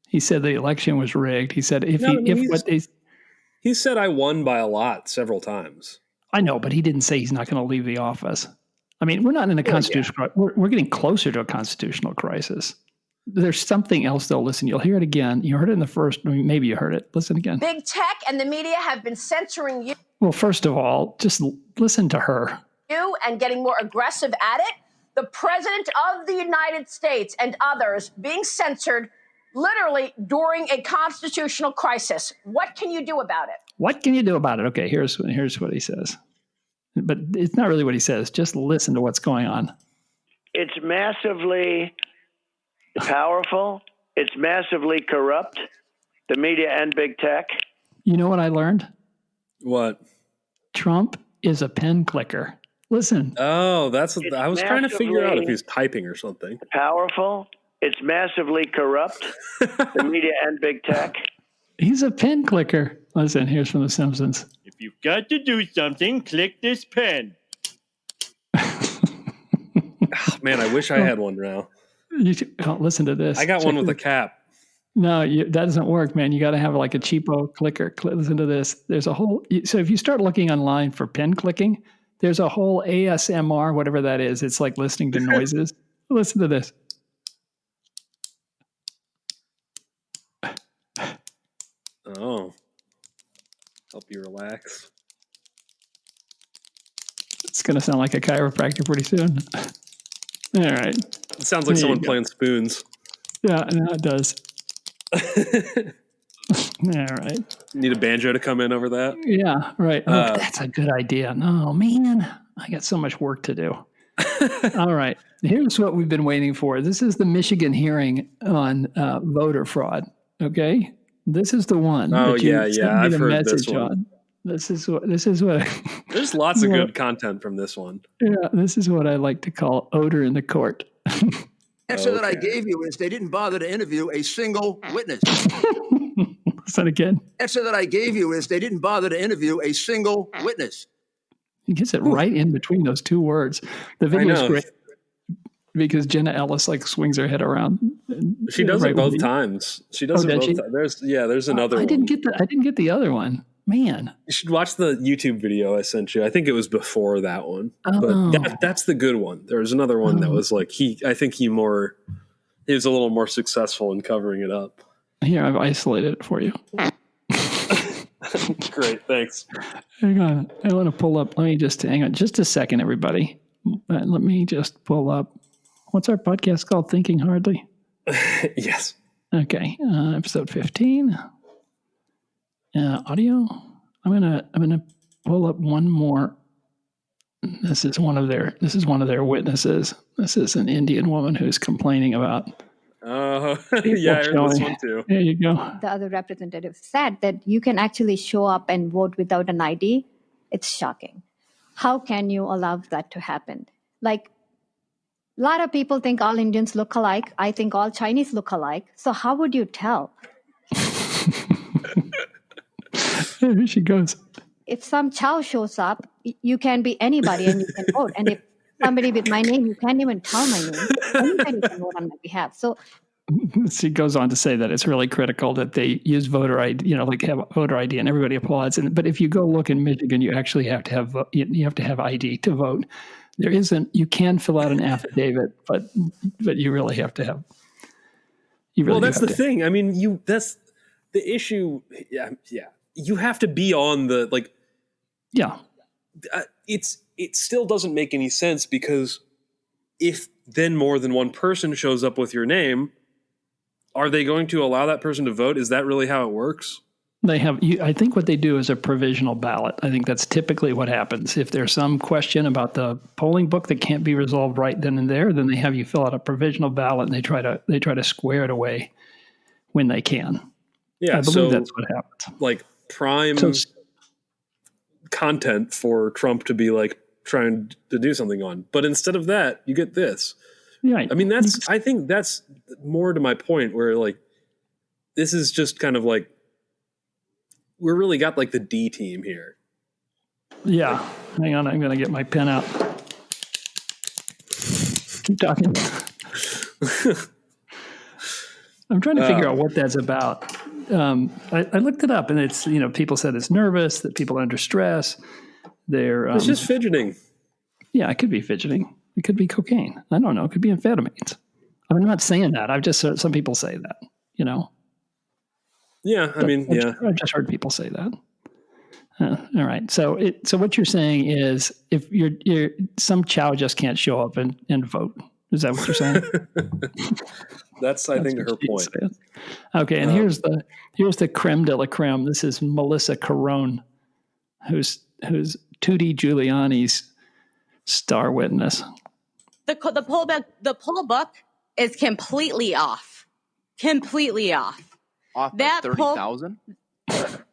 He said the election was rigged. He said he said I won by a lot several times. I know, but he didn't say he's not going to leave the office. We're not in a constitutional. Yeah. We're getting closer to a constitutional crisis. There's something else, though. Listen, you'll hear it again. You heard it in the first. Maybe you heard it. Listen again. Big tech and the media have been censoring you. Well, first of all, just listen to her. You and getting more aggressive at it. The president of the United States and others being censored literally during a constitutional crisis. What can you do about it? What can you do about it? Okay, here's what he says. But it's not really what he says. Just listen to what's going on. It's massively powerful. It's massively corrupt, the media and big tech. You know what I learned? What? Trump is a pen clicker. Listen. Oh, I was trying to figure out if he's typing or something. Powerful. It's massively corrupt, the media and big tech. He's a pen clicker. Listen, here's from The Simpsons. If you've got to do something, click this pen. Man, I wish I had one now. Listen to this. I got one with a cap. No, that doesn't work, man. You got to have like a cheapo clicker. Listen to this. There's a whole. So if you start looking online for pen clicking, there's a whole ASMR, whatever that is. It's like listening to noises. Listen to this. Oh, help you relax. It's going to sound like a chiropractor pretty soon. All right. It sounds like someone playing spoons. Yeah, no, it does. All right. Need a banjo to come in over that? Yeah, right. Oh, that's a good idea. No, man, I got so much work to do. All right. Here's what we've been waiting for. This is the Michigan hearing on voter fraud. Okay? This is the one. Oh, yeah. I've heard this one. On. This is what. There's lots of good content from this one. Yeah, this is what I like to call odor in the court. Answer that I gave you is they didn't bother to interview a single witness. Listen again. Answer that I gave you is they didn't bother to interview a single witness. He gets it right in between those two words. The video's great because Jenna Ellis swings her head around. She does it both times. She does it both times. There's another one. I didn't get the other one. Man. You should watch the YouTube video I sent you. I think it was before that one. But that's the good one. There was another one that was like he was a little more successful in covering it up. Here, I've isolated it for you. Great, thanks. Hang on. I want to pull up. Let me just hang on just a second, everybody. Let me just pull up. What's our podcast called? Thinking Hardly? Yes. Okay. Episode 15. Audio. I'm gonna pull up one more. This is one of their witnesses. This is an Indian woman who's complaining about. Yeah, I heard this one too. There you go. The other representative said that you can actually show up and vote without an ID. It's shocking. How can you allow that to happen? Like, a lot of people think all Indians look alike. I think all Chinese look alike. So how would you tell? Here she goes. If some Chow shows up, you can be anybody and you can vote. And if somebody with my name, you can't even tell my name. Anybody can vote on my behalf. So she goes on to say that it's really critical that they use voter ID, like have voter ID, and everybody applauds. But if you go look in Michigan, you actually have to have ID to vote. There isn't. You can fill out an affidavit, but you really have to have. Well, that's the thing. I mean, that's the issue. Yeah. You have to be on the like. Yeah. It still doesn't make any sense because if then more than one person shows up with your name, are they going to allow that person to vote? Is that really how it works? They have. I think what they do is a provisional ballot. I think that's typically what happens. If there's some question about the polling book that can't be resolved right then and there, then they have you fill out a provisional ballot and they try to square it away when they can. Yeah, I believe that's what happens. Like prime content for Trump to be like trying to do something on, but instead of that, you get this. Yeah, I mean I think that's more to my point where like this is just kind of like we're really got like the D team here. Yeah, hang on, I'm going to get my pen out. Keep talking. I'm trying to figure out what that's about. I looked it up, and it's people said it's nervous, that people are under stress. It's just fidgeting. Yeah, it could be fidgeting. It could be cocaine. I don't know. It could be amphetamines. I'm not saying that. I've just heard some people say that. Yeah, I've just heard people say that. All right. So what you're saying is, if you're some Chow just can't show up and vote. Is that what you're saying? That's I think her point. Okay, and here's the creme de la creme. This is Melissa Carone, who's Tooty Giuliani's star witness. The poll book is completely off. Completely off. Off by 30,000?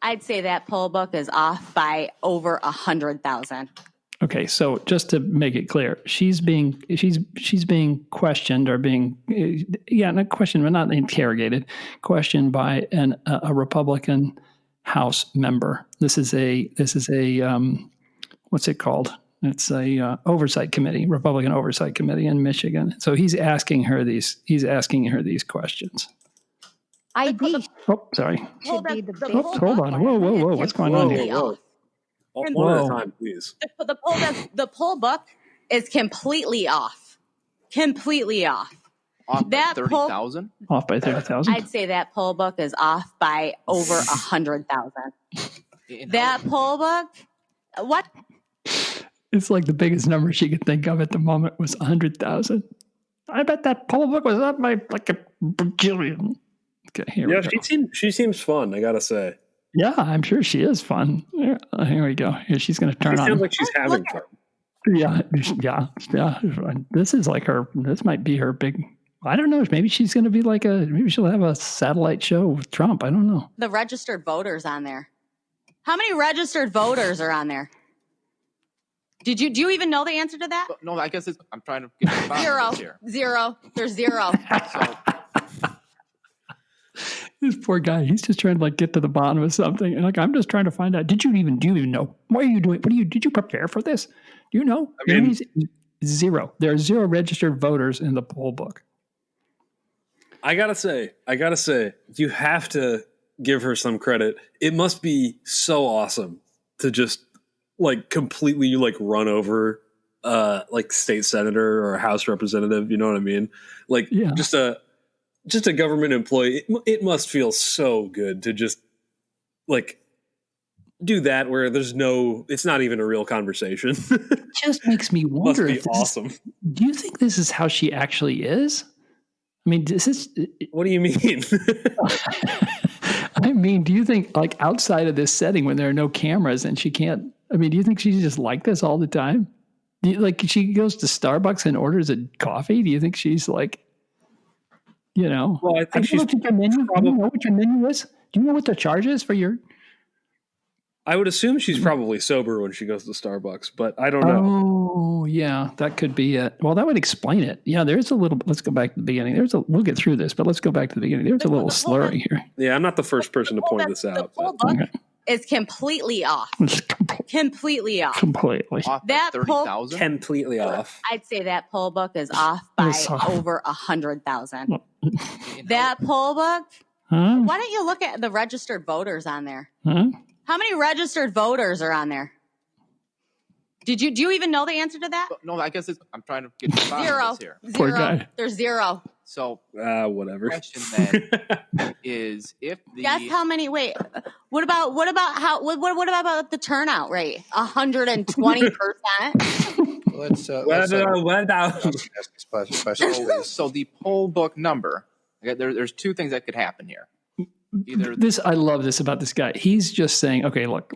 I'd say that poll book is off by over 100,000. Okay, so just to make it clear, she's being questioned or not questioned, but not interrogated, questioned by a Republican House member. This is a what's it called? It's a oversight committee, Republican oversight committee in Michigan. So he's asking her these questions. ID. Oh, sorry. Should be the Hold on. Whoa. What's going on here? One at a time, please. The poll book is completely off. Completely off. Off by 30,000? Off by 30,000? I'd say that poll book is off by over 100,000. That poll book? What? It's like the biggest number she could think of at the moment was 100,000. I bet that poll book was up by like a bajillion. Okay, here we go. She seems fun, I gotta say. Yeah, I'm sure she is fun. Here we go. Here she's going to turn on. It sounds like she's having fun. Yeah. This is like her. This might be her big. I don't know. Maybe she's going to be maybe she'll have a satellite show with Trump. I don't know. The registered voters on there. How many registered voters are on there? Do you even know the answer to that? No, I guess I'm trying to get Zero. There's zero. So, this poor guy, he's just trying to get to the bottom of something. And I'm just trying to find out. Do you even know? What are you doing? Did you prepare for this? Do you know? Zero. There are zero registered voters in the poll book. I gotta say, you have to give her some credit. It must be so awesome to just like completely like run over like state senator or a House representative. You know what I mean? Like just a government employee. It must feel so good to just like do that where it's not even a real conversation. It just makes me wonder. Must be awesome. Do you think this is how she actually is? I mean, what do you mean? I mean, do you think like outside of this setting when there are no cameras and she can't, I mean, do you think she's just like this all the time? Like she goes to Starbucks and orders a coffee? Do you think she's like, well, I think she's probably, do you know what your menu is? Do you know what the charge is for your? I would assume she's probably sober when she goes to Starbucks, but I don't know. Oh, yeah, that could be it. Well, that would explain it. Yeah, there's a little. Let's go back to the beginning. We'll get through this, but let's go back to the beginning. There's a little slurry here. Yeah, I'm not the first person to point this out. The poll book is completely off. Completely off. Completely. That 30,000? Completely off. I'd say that poll book is off by over 100,000. That poll book. Huh? Why don't you look at the registered voters on there? Huh? How many registered voters are on there? Do you even know the answer to that? No, I guess I'm trying to get the Zero. Here. Poor guy. There's zero. So whatever. The question then is if the guess how many? Wait, what about the turnout rate? 120%. So the poll book number. There's two things that could happen here. I love this about this guy. He's just saying, okay, look,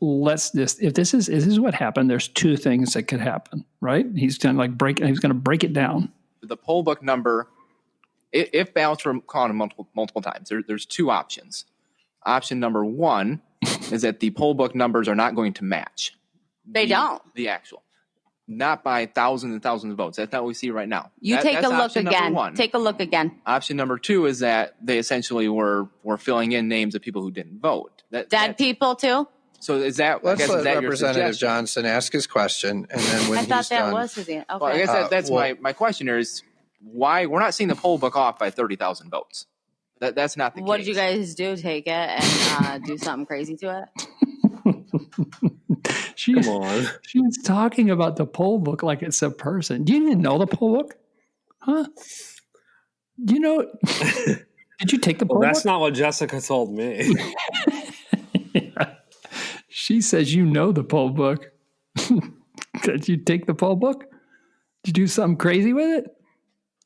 let's just, if this is what happened, there's two things that could happen, right? He's going to he's going to break it down. The poll book number, if ballots were counted multiple times, there's two options. Option number one is that the poll book numbers are not going to match. They don't. The actual. Not by thousands and thousands of votes. That's not what we see right now. Take a look again. Take a look again. Option number two is that they essentially were filling in names of people who didn't vote. Dead people too? So is that? Let's let Representative Johnson ask his question, and then when I thought that was his answer. Okay. Well, I guess that's my question here is why we're not seeing the poll book off by 30,000 votes. That's not the case. What did you guys do? Take it and do something crazy to it? She's talking about the poll book like it's a person. Do you even know the poll book? Huh? Do you know? Did you take the poll book? That's not what Jessica told me. Yeah. She says you know the poll book. Did you take the poll book? Did you do something crazy with it?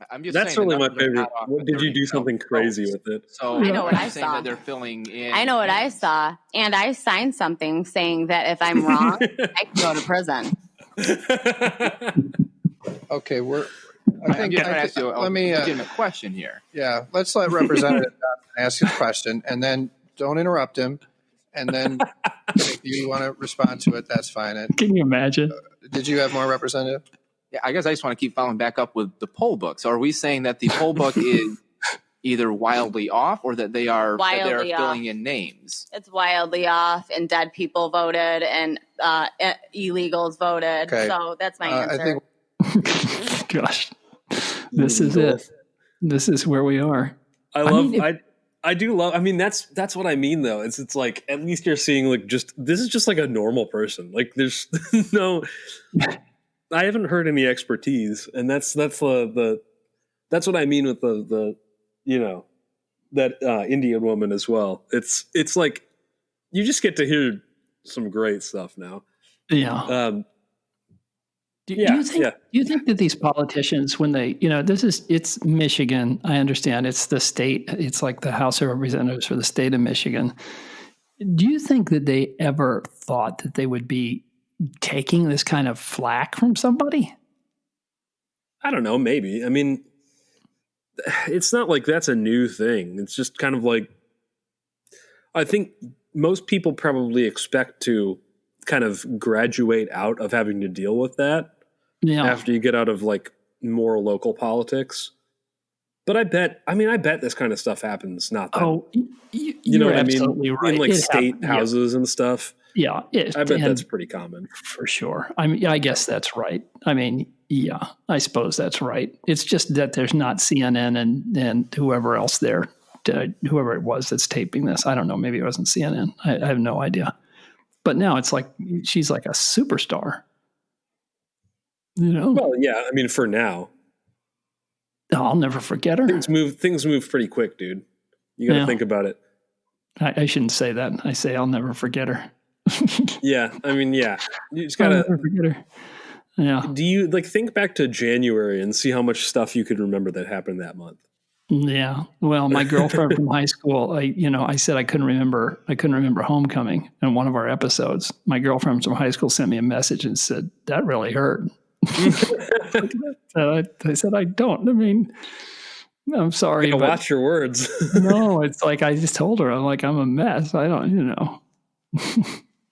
I'm just That's really my favorite. Did you do something crazy with it? So I know what I saw. That they're filling in. I know what I saw, and I signed something saying that if I'm wrong, I can go to prison. Okay, I'm just trying to ask you a legitimate question here. Yeah, let's let Representative ask his question, and then don't interrupt him. And then if you want to respond to it, that's fine. Can you imagine? Did you have more, Representative? Yeah, I guess I just want to keep following back up with the poll book. So are we saying that the poll book is either wildly off or that they're filling in names? It's wildly off, and dead people voted, and illegals voted. Okay. So that's my answer. Gosh, this is it. This is where we are. I do love. I mean, that's what I mean, though. It's like at least you're seeing like this is just like a normal person. Like there's no. I haven't heard any expertise, and that's what I mean with the that Indian woman as well. It's like you just get to hear some great stuff now. Yeah. Do you think that these politicians, when they, it's Michigan, I understand it's the state, it's like the House of Representatives for the state of Michigan. Do you think that they ever thought that they would be taking this kind of flack from somebody? I don't know, maybe. I mean, it's not like that's a new thing. It's just kind of like, I think most people probably expect to kind of graduate out of having to deal with that after you get out of like more local politics. But I bet this kind of stuff happens not that. Oh, you know what I mean? Right. In like state houses and stuff. Yeah. I bet that's pretty common. For sure. I mean, I guess that's right. I mean, I suppose that's right. It's just that there's not CNN and whoever else there whoever it was that's taping this. I don't know. Maybe it wasn't CNN. I have no idea. But now it's like she's like a superstar. Well, yeah. I mean, for now, I'll never forget her. Things move pretty quick, dude. You got to think about it. I shouldn't say that. I say I'll never forget her. Yeah, I mean, yeah. You just gotta forget her. Yeah. Do you think back to January and see how much stuff you could remember that happened that month? Yeah. Well, my girlfriend from high school, I said I couldn't remember homecoming in one of our episodes. My girlfriend from high school sent me a message and said, that really hurt. I said, I don't. I mean, I'm sorry. But watch your words. No, it's like I just told her, I'm a mess. I don't,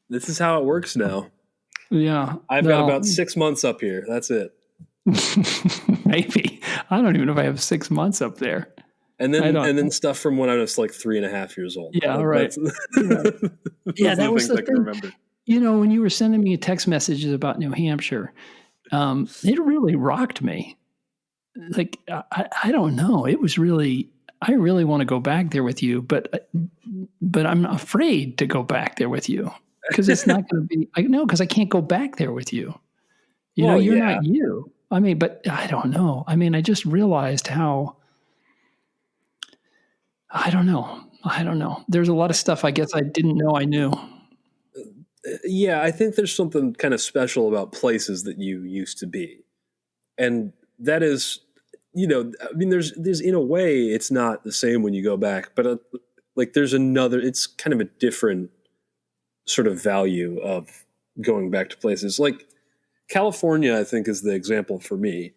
This is how it works now. Yeah. I've got about 6 months up here. That's it. Maybe. I don't even know if I have 6 months up there. And then stuff from when I was like 3.5 years old. Yeah, right. Yeah, that was the thing. I can remember. When you were sending me text messages about New Hampshire, it really rocked me. Like, I don't know. It was really, I really want to go back there with you, but I'm afraid to go back there with you because it's not going to be, because I can't go back there with you. You're not you. I mean, but I don't know. I mean, I just realized how, I don't know. There's a lot of stuff I guess I didn't know I knew. Yeah, I think there's something kind of special about places that you used to be. And that is, I mean, there's in a way, it's not the same when you go back, but there's it's kind of a different sort of value of going back to places. Like California, I think, is the example for me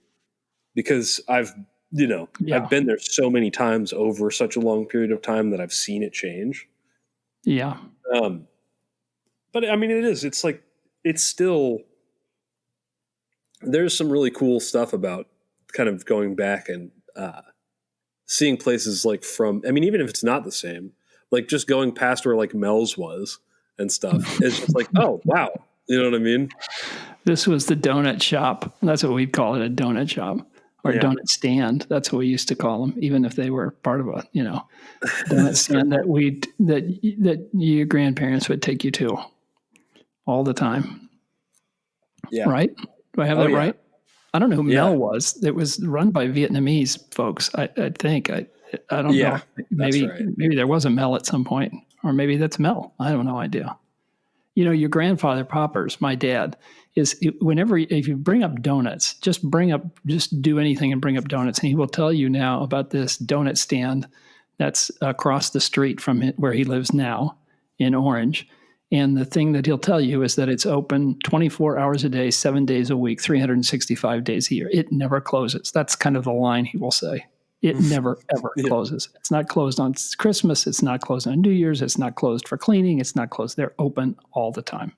because I've been there so many times over such a long period of time that I've seen it change. Yeah. But I mean, it's still, there's some really cool stuff about kind of going back and seeing places even if it's not the same, like just going past where like Mel's was and stuff. It's just like, oh, wow. You know what I mean? This was the donut shop. That's what we'd call it, a donut shop or donut stand. That's what we used to call them, even if they were part of a, donut stand that your grandparents would take you to all the time. Yeah. Right? Do I have that right? I don't know who Mel was. It was run by Vietnamese folks. I think. I don't know. Maybe there was a Mel at some point, or maybe that's Mel. I have no idea. Your grandfather Poppers, my dad, if you bring up donuts, just do anything and bring up donuts, and he will tell you now about this donut stand that's across the street from where he lives now in Orange. And the thing that he'll tell you is that it's open 24 hours a day, 7 days a week, 365 days a year. It never closes. That's kind of the line he will say. It never, ever closes. It's not closed on Christmas. It's not closed on New Year's. It's not closed for cleaning. It's not closed. They're open all the time.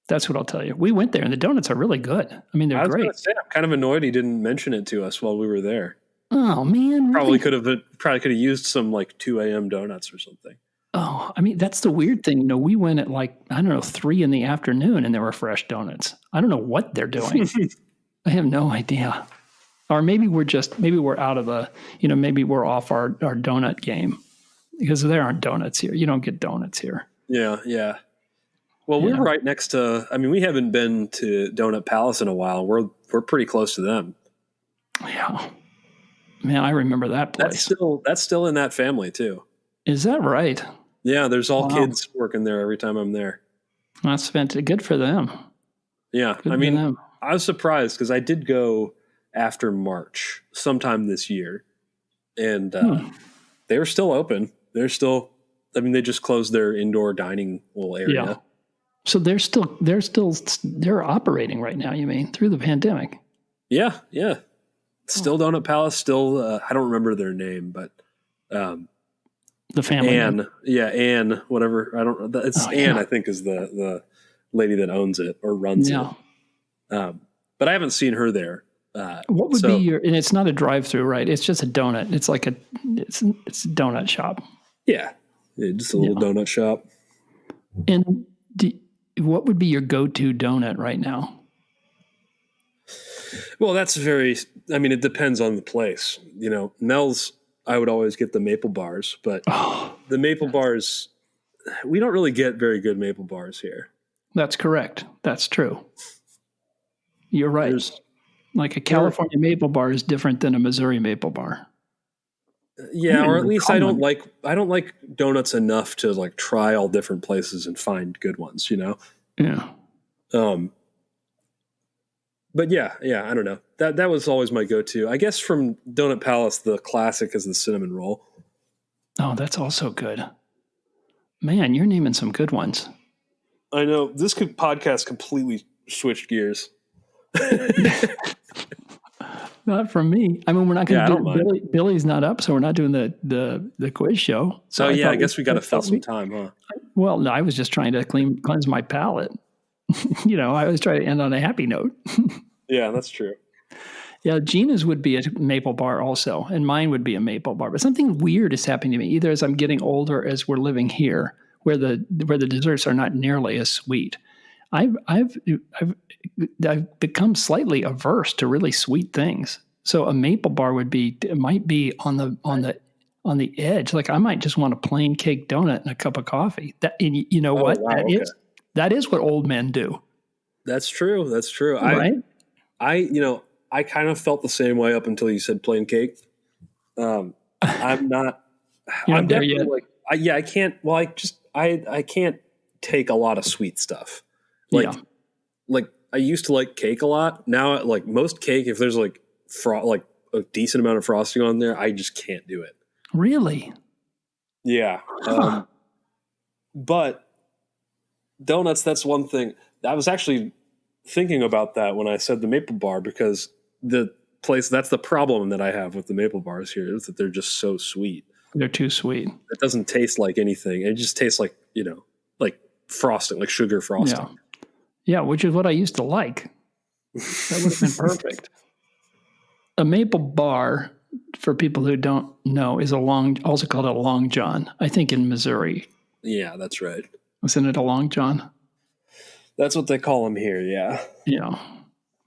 That's what I'll tell you. We went there, and the donuts are really good. I mean, they're great. I'm kind of annoyed he didn't mention it to us while we were there. Oh, man. Probably could have used some 2 a.m. donuts or something. Oh, I mean, that's the weird thing. We went at 3 in the afternoon and there were fresh donuts. I don't know what they're doing. I have no idea. Or maybe we're out of maybe we're off our donut game because there aren't donuts here. You don't get donuts here. Yeah. Yeah. Well, we're right next to, we haven't been to Donut Palace in a while. We're pretty close to them. Yeah. Man, I remember that place. That's still in that family too. Is that right? Yeah, there's all kids working there every time I'm there. That's fantastic. Good for them. Yeah, I was surprised because I did go after March sometime this year, and they were still open. They're still, they just closed their indoor dining little area. Yeah. So they're operating right now. You mean through the pandemic? Yeah, yeah. Still Donut Palace. Still, I don't remember their name, but. The family. Anne, whatever. I don't know. It's Anne, I think, is the lady that owns it or runs it. But I haven't seen her there. What would be and it's not a drive-through, right? It's just a donut. It's like it's a donut shop. Yeah. Just a little donut shop. And what would be your go-to donut right now? Well, that's it depends on the place. Mel's, I would always get the maple bars, but the maple bars, we don't really get very good maple bars here. That's correct. That's true. You're right. Like a California maple bar is different than a Missouri maple bar. Yeah, or at least I don't like donuts enough to like try all different places and find good ones, you know? Yeah. But yeah, I don't know. That was always my go-to. I guess from Donut Palace, the classic is the cinnamon roll. Oh, that's also good. Man, you're naming some good ones. I know. This podcast completely switched gears. Not from me. I mean, we're not going to do Billy's not up, so we're not doing the quiz show. So I guess we got to fill some time, huh? Well, no, I was just trying to cleanse my palate. I always try to end on a happy note. Yeah, that's true. Yeah, Gina's would be a maple bar also, and mine would be a maple bar. But something weird is happening to me, either as I'm getting older, as we're living here, where the desserts are not nearly as sweet. I've become slightly averse to really sweet things. So a maple bar might be on the edge. Like I might just want a plain cake donut and a cup of coffee. You know what? Wow, that is what old men do. That's true. That's true. Right? I kind of felt the same way up until you said plain cake. I'm not. I'm definitely I can't. Well, I can't take a lot of sweet stuff. Like I used to like cake a lot. Now, like most cake, if there's like a decent amount of frosting on there, I just can't do it. Really? Yeah. But donuts, that's one thing. I was actually thinking about that when I said the maple bar, because that's the problem that I have with the maple bars here, is that they're just so sweet. They're too sweet. It doesn't taste like anything. It just tastes like, like frosting, like sugar frosting. Yeah, which is what I used to like. That would have been perfect. A maple bar, for people who don't know, is also called a long john, I think in Missouri. Yeah, that's right. Isn't it a long john? That's what they call them here, yeah. Yeah.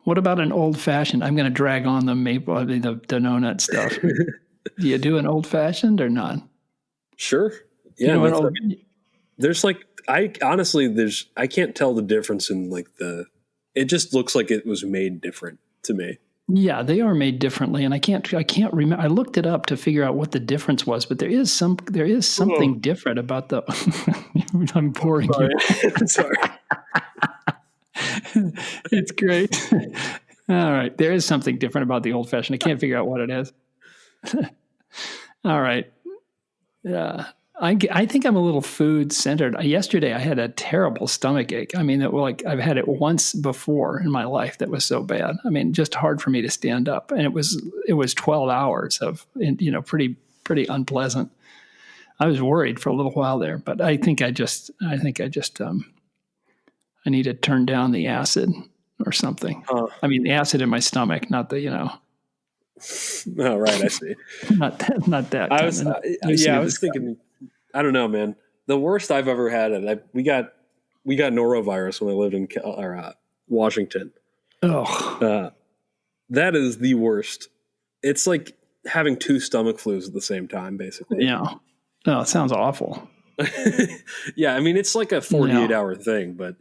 What about an old fashioned? I'm going to drag on the maple, the donut stuff. Do you do an old fashioned or not? Sure. Yeah. There's like, I can't tell the difference in like it just looks like it was made different to me. Yeah, they are made differently, and I can't remember. I looked it up to figure out what the difference was, but there is something different about the. I'm boring you. Sorry. It's great. All right, there is something different about the old fashioned. I can't figure out what it is. All right. I think I'm a little food centered. Yesterday I had a terrible stomach ache. I mean, I've had it once before in my life that was so bad. I mean, just hard for me to stand up, and it was 12 hours of pretty unpleasant. I was worried for a little while there, but I think I need to turn down the acid or something. I mean, the acid in my stomach, not the Oh, right, I see. not that. I was thinking. I don't know, man. The worst I've ever had, and we got norovirus when I lived in Washington. Oh, that is the worst. It's like having two stomach flus at the same time, basically. Yeah. Oh, it sounds awful. Yeah, I mean, it's like a 48-hour thing, but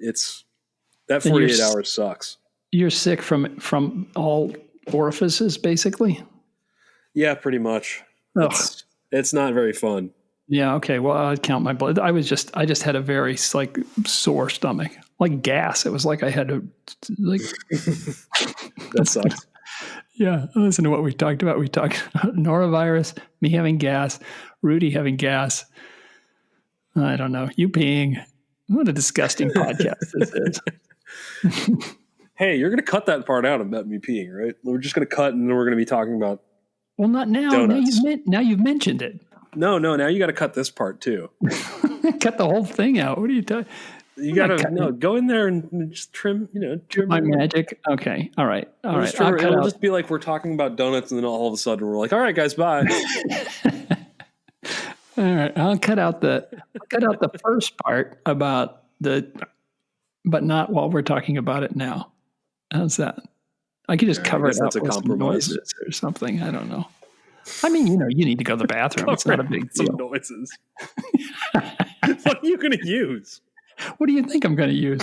that 48 hours sucks. You're sick from all orifices, basically? Yeah, pretty much. It's not very fun. Yeah, okay. Well, I'd count my blood. I just had a very sore stomach, like gas. It was like I had to That sucks. Yeah, listen to what we talked about. We talked about norovirus, me having gas, Rudy having gas. I don't know. You peeing. What a disgusting podcast this is. Hey, you're going to cut that part out about me peeing, right? We're just going to cut, and then we're going to be talking about. Well, not now. Donuts. Now you've mentioned it. No. Now you got to cut this part too. Cut the whole thing out. What are you talking? You got to go in there and just trim. Trim my magic. Okay. All right. It'll just be like we're talking about donuts, and then all of a sudden we're like, "All right, guys, bye." All right. I'll cut out the first part about but not while we're talking about it now. How's that? I could just cover it up with some noises or something. I don't know. I mean, you need to go to the bathroom. It's not a big deal. Some noises. What are you going to use? What do you think I'm going to use?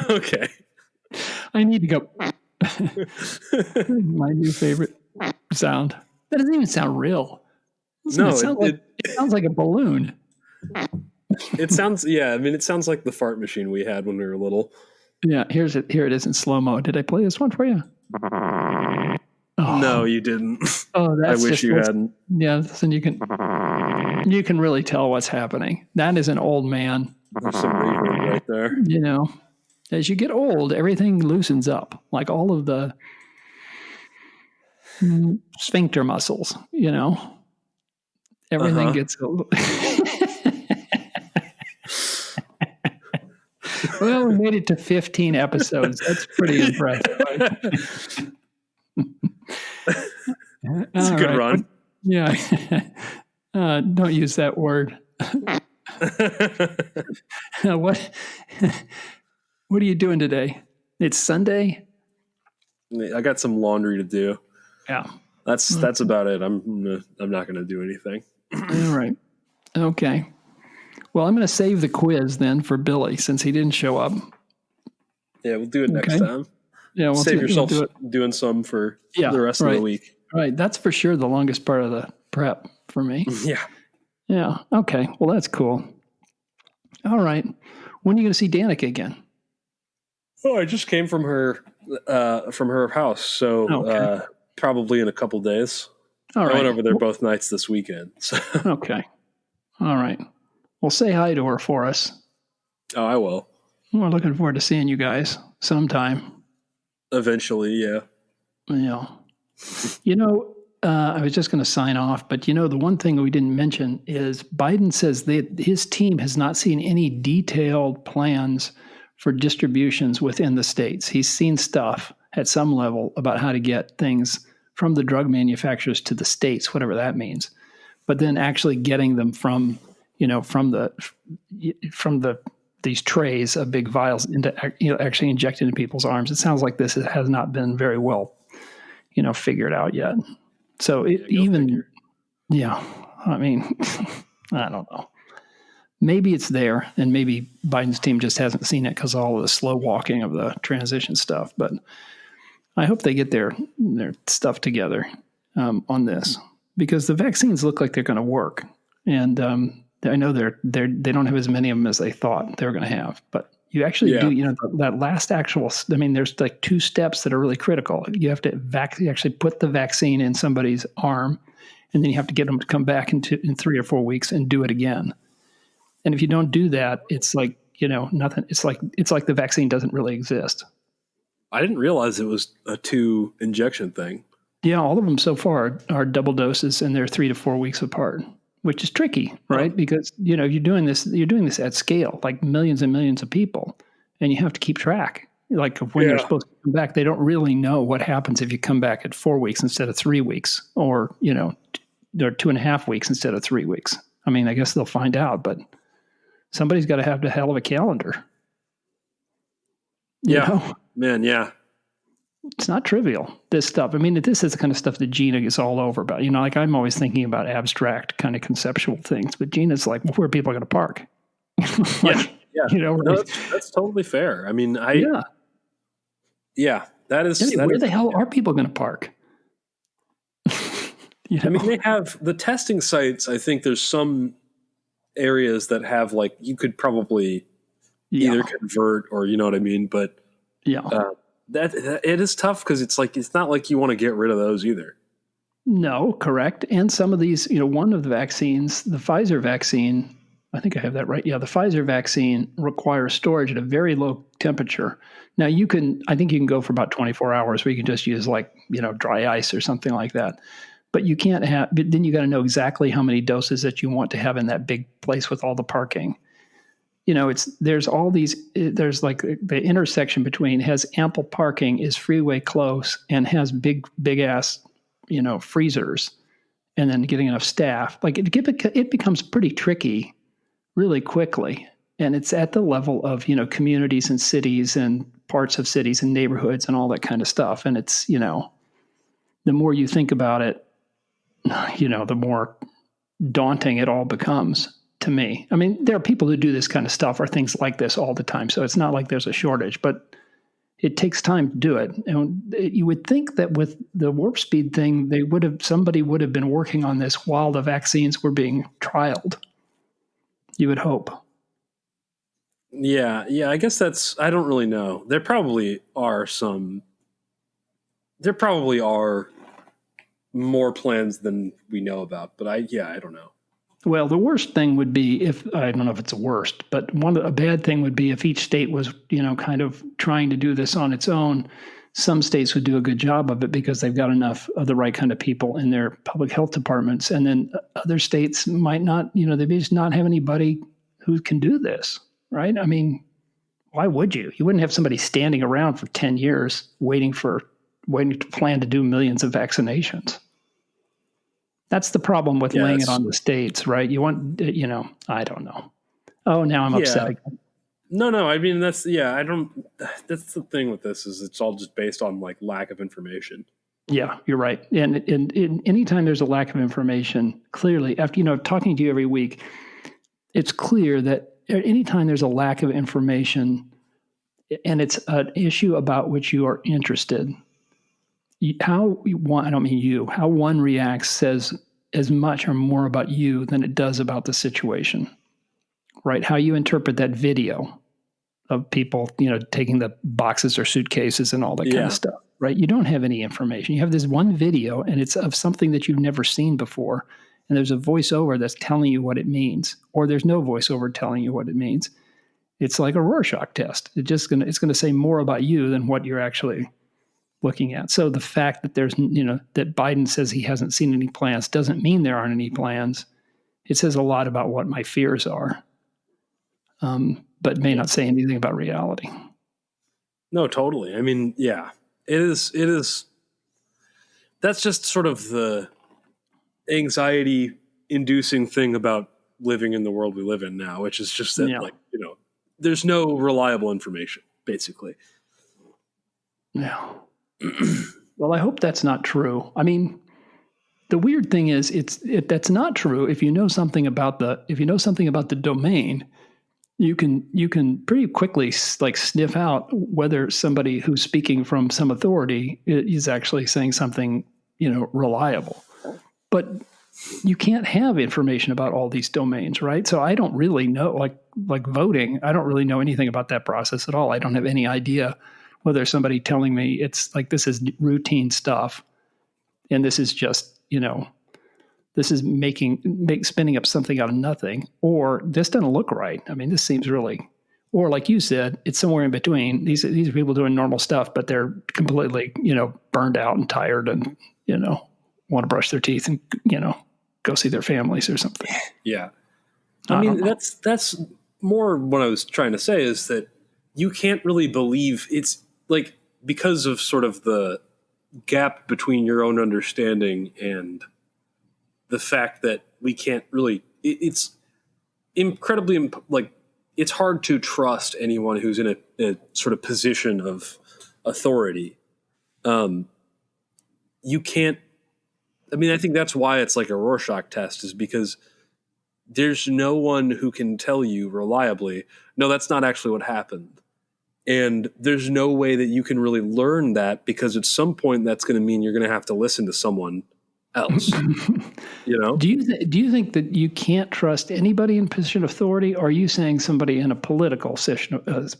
Okay. I need to go. My new favorite sound. That doesn't even sound real. It sounds like a balloon. It sounds, it sounds like the fart machine we had when we were little. Yeah, here it is in slow-mo. Did I play this one for you? Oh. No, you didn't. Oh, that's I wish you hadn't. Yeah, then you can really tell what's happening. That is an old man. There's some reverb right there. As you get old, everything loosens up, like all of the sphincter muscles. Everything gets. Well, we made it to 15 episodes. That's pretty impressive. It's a good run. Yeah. Don't use that word. What are you doing today? It's Sunday? I got some laundry to do. Yeah. That's about it. I'm not going to do anything. All right. Okay. Well, I'm going to save the quiz then for Billy since he didn't show up. Yeah, we'll do it next time. Yeah, we'll save yourself doing some for the rest of the week. Right. That's for sure the longest part of the prep for me. Yeah. Yeah. Okay. Well, that's cool. All right. When are you going to see Danica again? Oh, I just came from her house, so probably in a couple days. All right. I went over there both nights this weekend. So. Okay. All right. Well, say hi to her for us. Oh, I will. We're looking forward to seeing you guys sometime. Eventually, yeah. Yeah. I was just going to sign off, but the one thing we didn't mention is Biden says that his team has not seen any detailed plans for distributions within the states. He's seen stuff at some level about how to get things from the drug manufacturers to the states, whatever that means. But then actually getting them from these trays of big vials into actually injected into people's arms. It sounds like this has not been very well figured out yet. So I mean, I don't know. Maybe it's there, and maybe Biden's team just hasn't seen it because of all of the slow walking of the transition stuff. But I hope they get their stuff together on this, because the vaccines look like they're going to work, and I know they don't have as many of them as they thought they were going to have. But you actually do, that last actual. I mean, there's like 2 steps that are really critical. You have to actually put the vaccine in somebody's arm, and then you have to get them to come back in 3 or 4 weeks and do it again. And if you don't do that, it's like, nothing. It's like the vaccine doesn't really exist. I didn't realize it was a 2 injection thing. Yeah, all of them so far are double doses, and they're 3 to 4 weeks apart, which is tricky, right? Because you're doing this at scale, like millions and millions of people, and you have to keep track. Like when they're supposed to come back, they don't really know what happens if you come back at 4 weeks instead of 3 weeks, or they're 2.5 weeks instead of 3 weeks. I mean, I guess they'll find out, but somebody's got to have the hell of a calendar. Man, yeah. It's not trivial, this stuff. I mean, this is the kind of stuff that Gina is all over about. Like I'm always thinking about abstract kind of conceptual things, but Gina's like, well, where are people going to park? That's totally fair. I mean, that is. Where the hell are people going to park? I mean, they have the testing sites. I think there's some areas that have like, you could probably either convert or, you know what I mean? But that it is tough because it's not like you want to get rid of those either. No, correct. And some of these, one of the vaccines, the Pfizer vaccine, I think I have that right. Yeah, the Pfizer vaccine requires storage at a very low temperature. Now I think you can go for about 24 hours where you can just use dry ice or something like that. But you can't but then you got to know exactly how many doses that you want to have in that big place with all the parking. There's all these, there's like the intersection between has ample parking, is freeway close, and has big ass, freezers, and then getting enough staff. Like it becomes pretty tricky really quickly. And it's at the level of, communities and cities and parts of cities and neighborhoods and all that kind of stuff. And it's, the more you think about it, the more daunting it all becomes to me. I mean, there are people who do this kind of stuff or things like this all the time. So it's not like there's a shortage, but it takes time to do it. And you would think that with the warp speed thing, somebody would have been working on this while the vaccines were being trialed. You would hope. Yeah. I guess I don't really know. There probably are more plans than we know about, but I don't know. Well, the worst thing would be I don't know if it's the worst, but a bad thing would be if each state was, kind of trying to do this on its own. Some states would do a good job of it because they've got enough of the right kind of people in their public health departments. And then other states might not, they may just not have anybody who can do this, right? I mean, why would you? You wouldn't have somebody standing around for 10 years waiting to plan to do millions of vaccinations. That's the problem with laying it on the states, right? You want, I don't know. Oh, now I'm upset again. No. I mean, that's the thing with this is it's all just based on like lack of information. Yeah, you're right. And anytime there's a lack of information, clearly after, talking to you every week, it's clear that anytime there's a lack of information and it's an issue about which you are interested, how one reacts says as much or more about you than it does about the situation, right? How you interpret that video of people, taking the boxes or suitcases and all that kind of stuff, right? You don't have any information. You have this one video and it's of something that you've never seen before. And there's a voiceover that's telling you what it means, or there's no voiceover telling you what it means. It's like a Rorschach test. It's going to say more about you than what you're actually looking at. So the fact that there's, that Biden says he hasn't seen any plans doesn't mean there aren't any plans. It says a lot about what my fears are, but may not say anything about reality. No, totally. I mean, yeah, it is. That's just sort of the anxiety inducing thing about living in the world we live in now, which is just that there's no reliable information basically. Yeah. Well, I hope that's not true. I mean, the weird thing is that's not true. If you know something about the domain, you can pretty quickly like sniff out whether somebody who's speaking from some authority is actually saying something, reliable. But you can't have information about all these domains, right? So I don't really know, like voting, I don't really know anything about that process at all. I don't have any idea whether somebody telling me it's like this is routine stuff and this is just, this is spinning up something out of nothing, or this doesn't look right. I mean, this seems really, or like you said, it's somewhere in between. These are people doing normal stuff, but they're completely, burned out and tired and, want to brush their teeth and, go see their families or something. Yeah. I mean, that's more what I was trying to say is that you can't really believe it's like because of sort of the gap between your own understanding and the fact that we can't really, it's incredibly like it's hard to trust anyone who's in a sort of position of authority. You can't, I mean, I think that's why it's like a Rorschach test is because there's no one who can tell you reliably, no, that's not actually what happened. And there's no way that you can really learn that because at some point that's going to mean you're going to have to listen to someone else. Do you think that you can't trust anybody in position of authority, or are you saying somebody in a political position of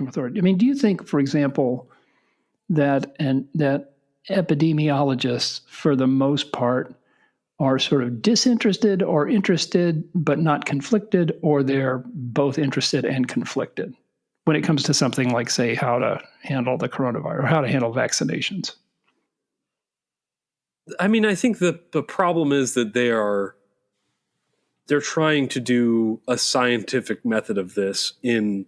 authority? I mean, do you think, for example, that epidemiologists, for the most part, are sort of disinterested or interested but not conflicted, or they're both interested and conflicted when it comes to something like, say, how to handle the coronavirus or how to handle vaccinations? I mean, I think the problem is that they're trying to do a scientific method of this in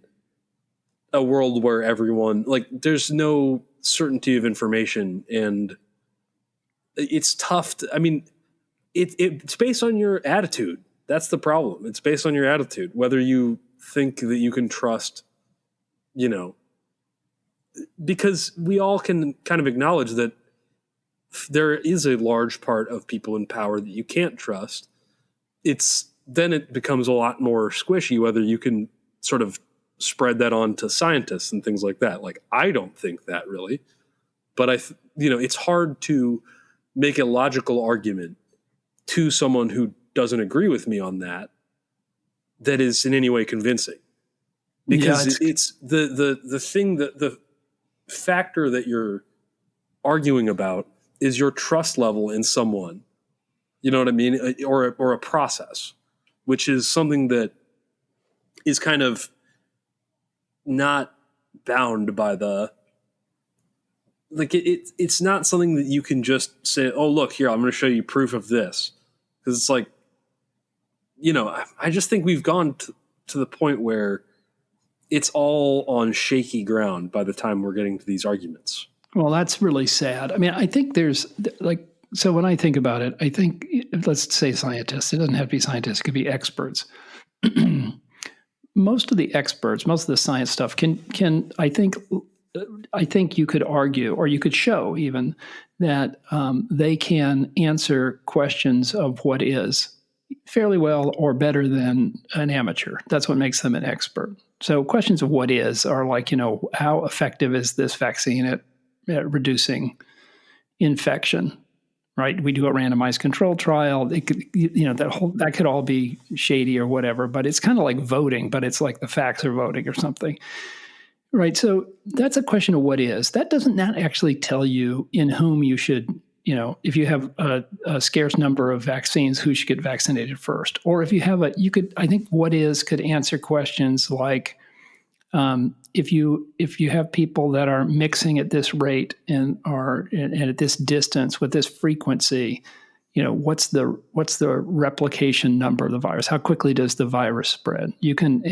a world where everyone, like, there's no certainty of information, and it's tough. I mean, it's based on your attitude. That's the problem. It's based on your attitude, whether you think that you can trust, because we all can kind of acknowledge that there is a large part of people in power that you can't trust, then it becomes a lot more squishy whether you can sort of spread that on to scientists and things like that. Like, I don't think that really, but it's hard to make a logical argument to someone who doesn't agree with me on that is in any way convincing, because it's the thing that the factor that you're arguing about is your trust level in someone, you know what I mean? Or a process, which is something that is kind of not bound by it's not something that you can just say, oh, look here, I'm going to show you proof of this. Because it's like, I just think we've gone to the point where it's all on shaky ground by the time we're getting to these arguments. Well, that's really sad. I mean, I think there's so when I think about it, I think, let's say scientists, it doesn't have to be scientists, it could be experts. Most of the experts, most of the science stuff can I think you could argue, or you could show even, that they can answer questions of what is fairly well or better than an amateur. That's what makes them an expert. So questions of what is are like, how effective is this vaccine at reducing infection, right? We do a randomized control trial. It could, that could all be shady or whatever, but it's kind of like voting, but it's like the facts are voting or something. Right. So that's a question of what is. That doesn't not actually tell you in whom you should, if you have a scarce number of vaccines, who should get vaccinated first. Or if you have I think what is could answer questions like, if you have people that are mixing at this rate and at this distance with this frequency, what's the replication number of the virus? How quickly does the virus spread? You could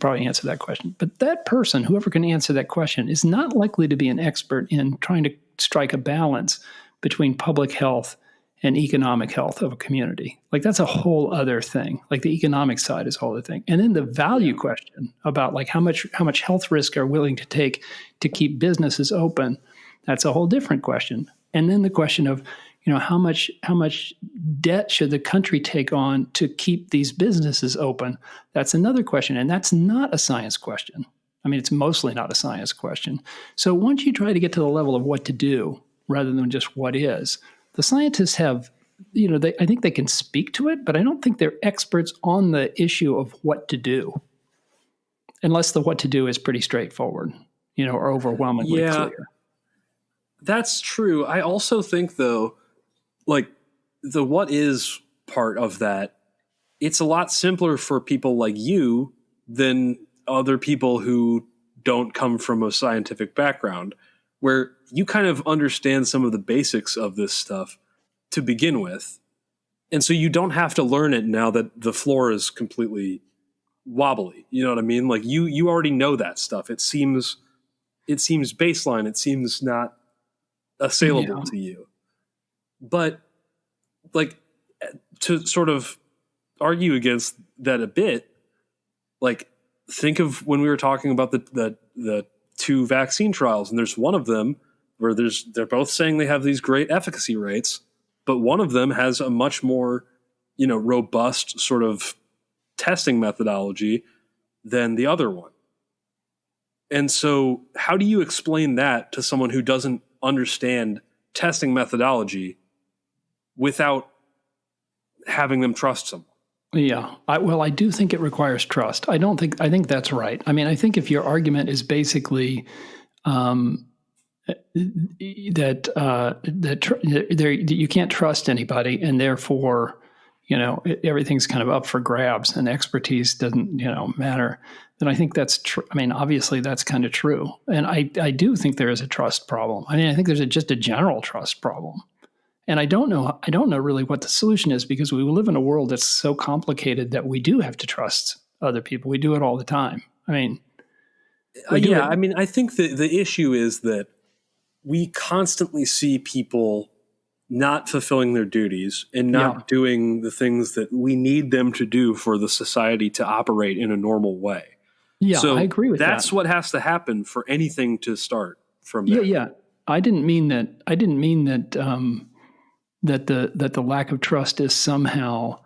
probably answer that question. But that person, whoever can answer that question, is not likely to be an expert in trying to strike a balance between public health and economic health of a community. Like, that's a whole other thing. Like, the economic side is a whole other thing. And then the value question about like how much health risk are willing to take to keep businesses open, that's a whole different question. And then the question of, how much debt should the country take on to keep these businesses open? That's another question. And that's not a science question. I mean, it's mostly not a science question. So once you try to get to the level of what to do rather than just what is, the scientists have, I think they can speak to it, but I don't think they're experts on the issue of what to do, unless the what to do is pretty straightforward, or overwhelmingly clear. That's true. I also think, though, like the what is part of that, it's a lot simpler for people like you than other people who don't come from a scientific background, where you kind of understand some of the basics of this stuff to begin with. And so you don't have to learn it now that the floor is completely wobbly. You know what I mean? Like you already know that stuff. It seems baseline. It seems not assailable to you. But like, to sort of argue against that a bit, like, think of when we were talking about the two vaccine trials, and there's one of them where they're both saying they have these great efficacy rates, but one of them has a much more, robust sort of testing methodology than the other one. And so how do you explain that to someone who doesn't understand testing methodology without having them trust someone? Yeah. I do think it requires trust. I think that's right. I mean, I think if your argument is basically that you can't trust anybody, and therefore, everything's kind of up for grabs and expertise doesn't, matter, then I think that's true. I mean, obviously that's kind of true. And I do think there is a trust problem. I mean, I think there's just a general trust problem. And I don't know really what the solution is, because we live in a world that's so complicated that we do have to trust other people. We do it all the time. I mean, I think the issue is that we constantly see people not fulfilling their duties and not doing the things that we need them to do for the society to operate in a normal way. Yeah, so I agree with that. That's what has to happen for anything to start from there. Yeah. I didn't mean that. That the lack of trust is somehow,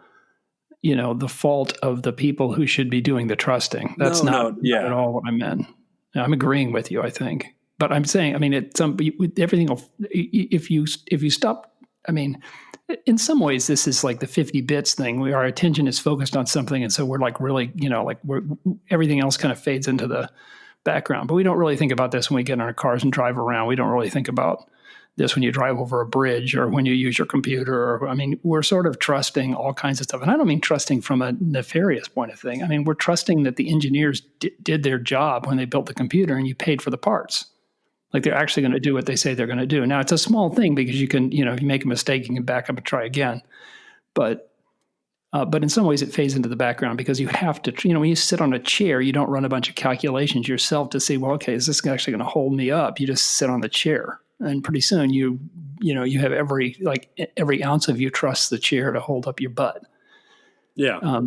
the fault of the people who should be doing the trusting. That's not at all what I meant. I'm agreeing with you, I think, but I'm saying, I mean, everything. If you stop, I mean, in some ways, this is like the 50 bits thing. Our attention is focused on something, and so we're like really, everything else kind of fades into the background. But we don't really think about this when we get in our cars and drive around. We don't really think about this when you drive over a bridge or when you use your computer. We're sort of trusting all kinds of stuff. And I don't mean trusting from a nefarious point of thing. I mean, we're trusting that the engineers did their job when they built the computer and you paid for the parts. Like they're actually going to do what they say they're going to do. Now, it's a small thing because you can, if you make a mistake, you can back up and try again. But in some ways it fades into the background because you have to, when you sit on a chair, you don't run a bunch of calculations yourself to see, well, okay, is this actually going to hold me up? You just sit on the chair. And pretty soon you have every ounce of you trusts the chair to hold up your butt. Yeah.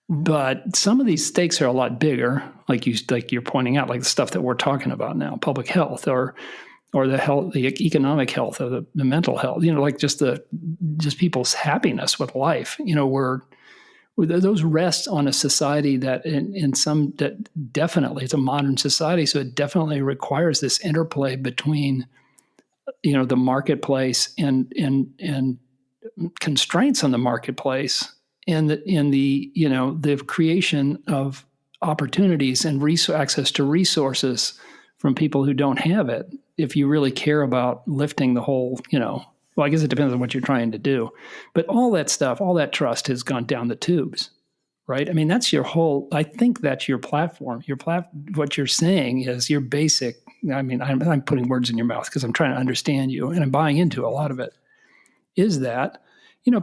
But some of these stakes are a lot bigger, like you're pointing out, like the stuff that we're talking about now, public health or the health, the economic health, or the mental health. Like just people's happiness with life. Those rest on a society that that definitely, it's a modern society, so it definitely requires this interplay between, the marketplace and constraints on the marketplace and the creation of opportunities and access to resources from people who don't have it. If you really care about lifting the whole, well, I guess it depends on what you're trying to do. But all that stuff, all that trust has gone down the tubes, right? I mean, that's I think that's your platform. What you're saying is your basic, I mean, I'm putting words in your mouth because I'm trying to understand you and I'm buying into a lot of it, is that,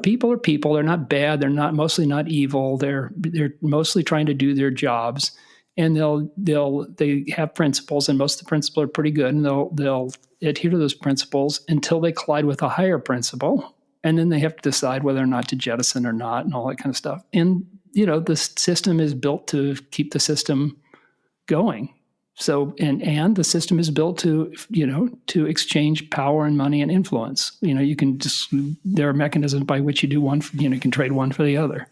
people are people. They're not bad. They're mostly not evil. They're mostly trying to do their jobs. And they have principles, and most of the principles are pretty good, and they'll adhere to those principles until they collide with a higher principle, and then they have to decide whether or not to jettison or not, and all that kind of stuff. And the system is built to keep the system going. So and the system is built to exchange power and money and influence. You can there are mechanisms by which you do one. You can trade one for the other.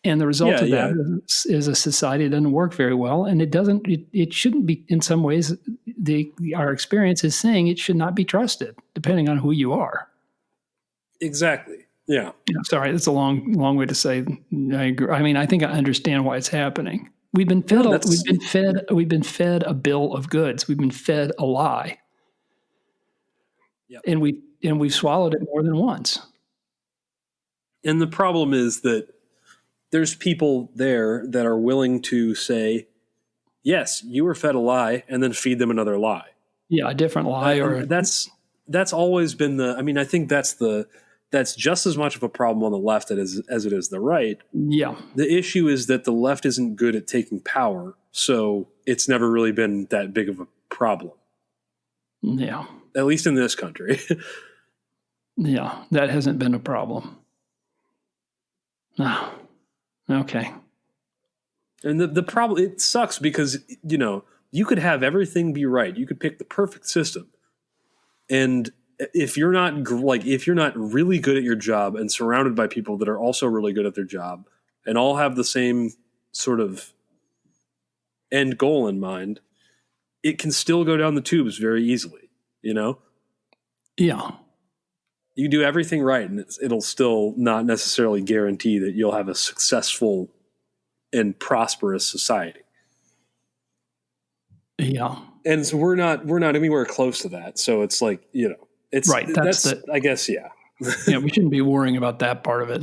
And the result of that is a society that doesn't work very well, and it shouldn't be. In some ways, our experience is saying it should not be trusted, depending on who you are. Exactly. Yeah. Sorry, that's a long way to say. I agree. I mean, I think I understand why it's happening. We've been fed. We've been fed a bill of goods. We've been fed a lie, and we've swallowed it more than once. And the problem is that there's people there that are willing to say, yes, you were fed a lie, and then feed them another lie. Yeah, a different lie. That's always been I think that's just as much of a problem on the left as it is the right. Yeah. The issue is that the left isn't good at taking power, so it's never really been that big of a problem. Yeah. At least in this country. Yeah, that hasn't been a problem. No. Okay. And the problem, it sucks because, you could have everything be right. You could pick the perfect system. And if you're not really good at your job and surrounded by people that are also really good at their job and all have the same sort of end goal in mind, it can still go down the tubes very easily, Yeah. You do everything right, and it'll still not necessarily guarantee that you'll have a successful and prosperous society. Yeah, and so we're not anywhere close to that. So it's like it's right. I guess yeah, we shouldn't be worrying about that part of it.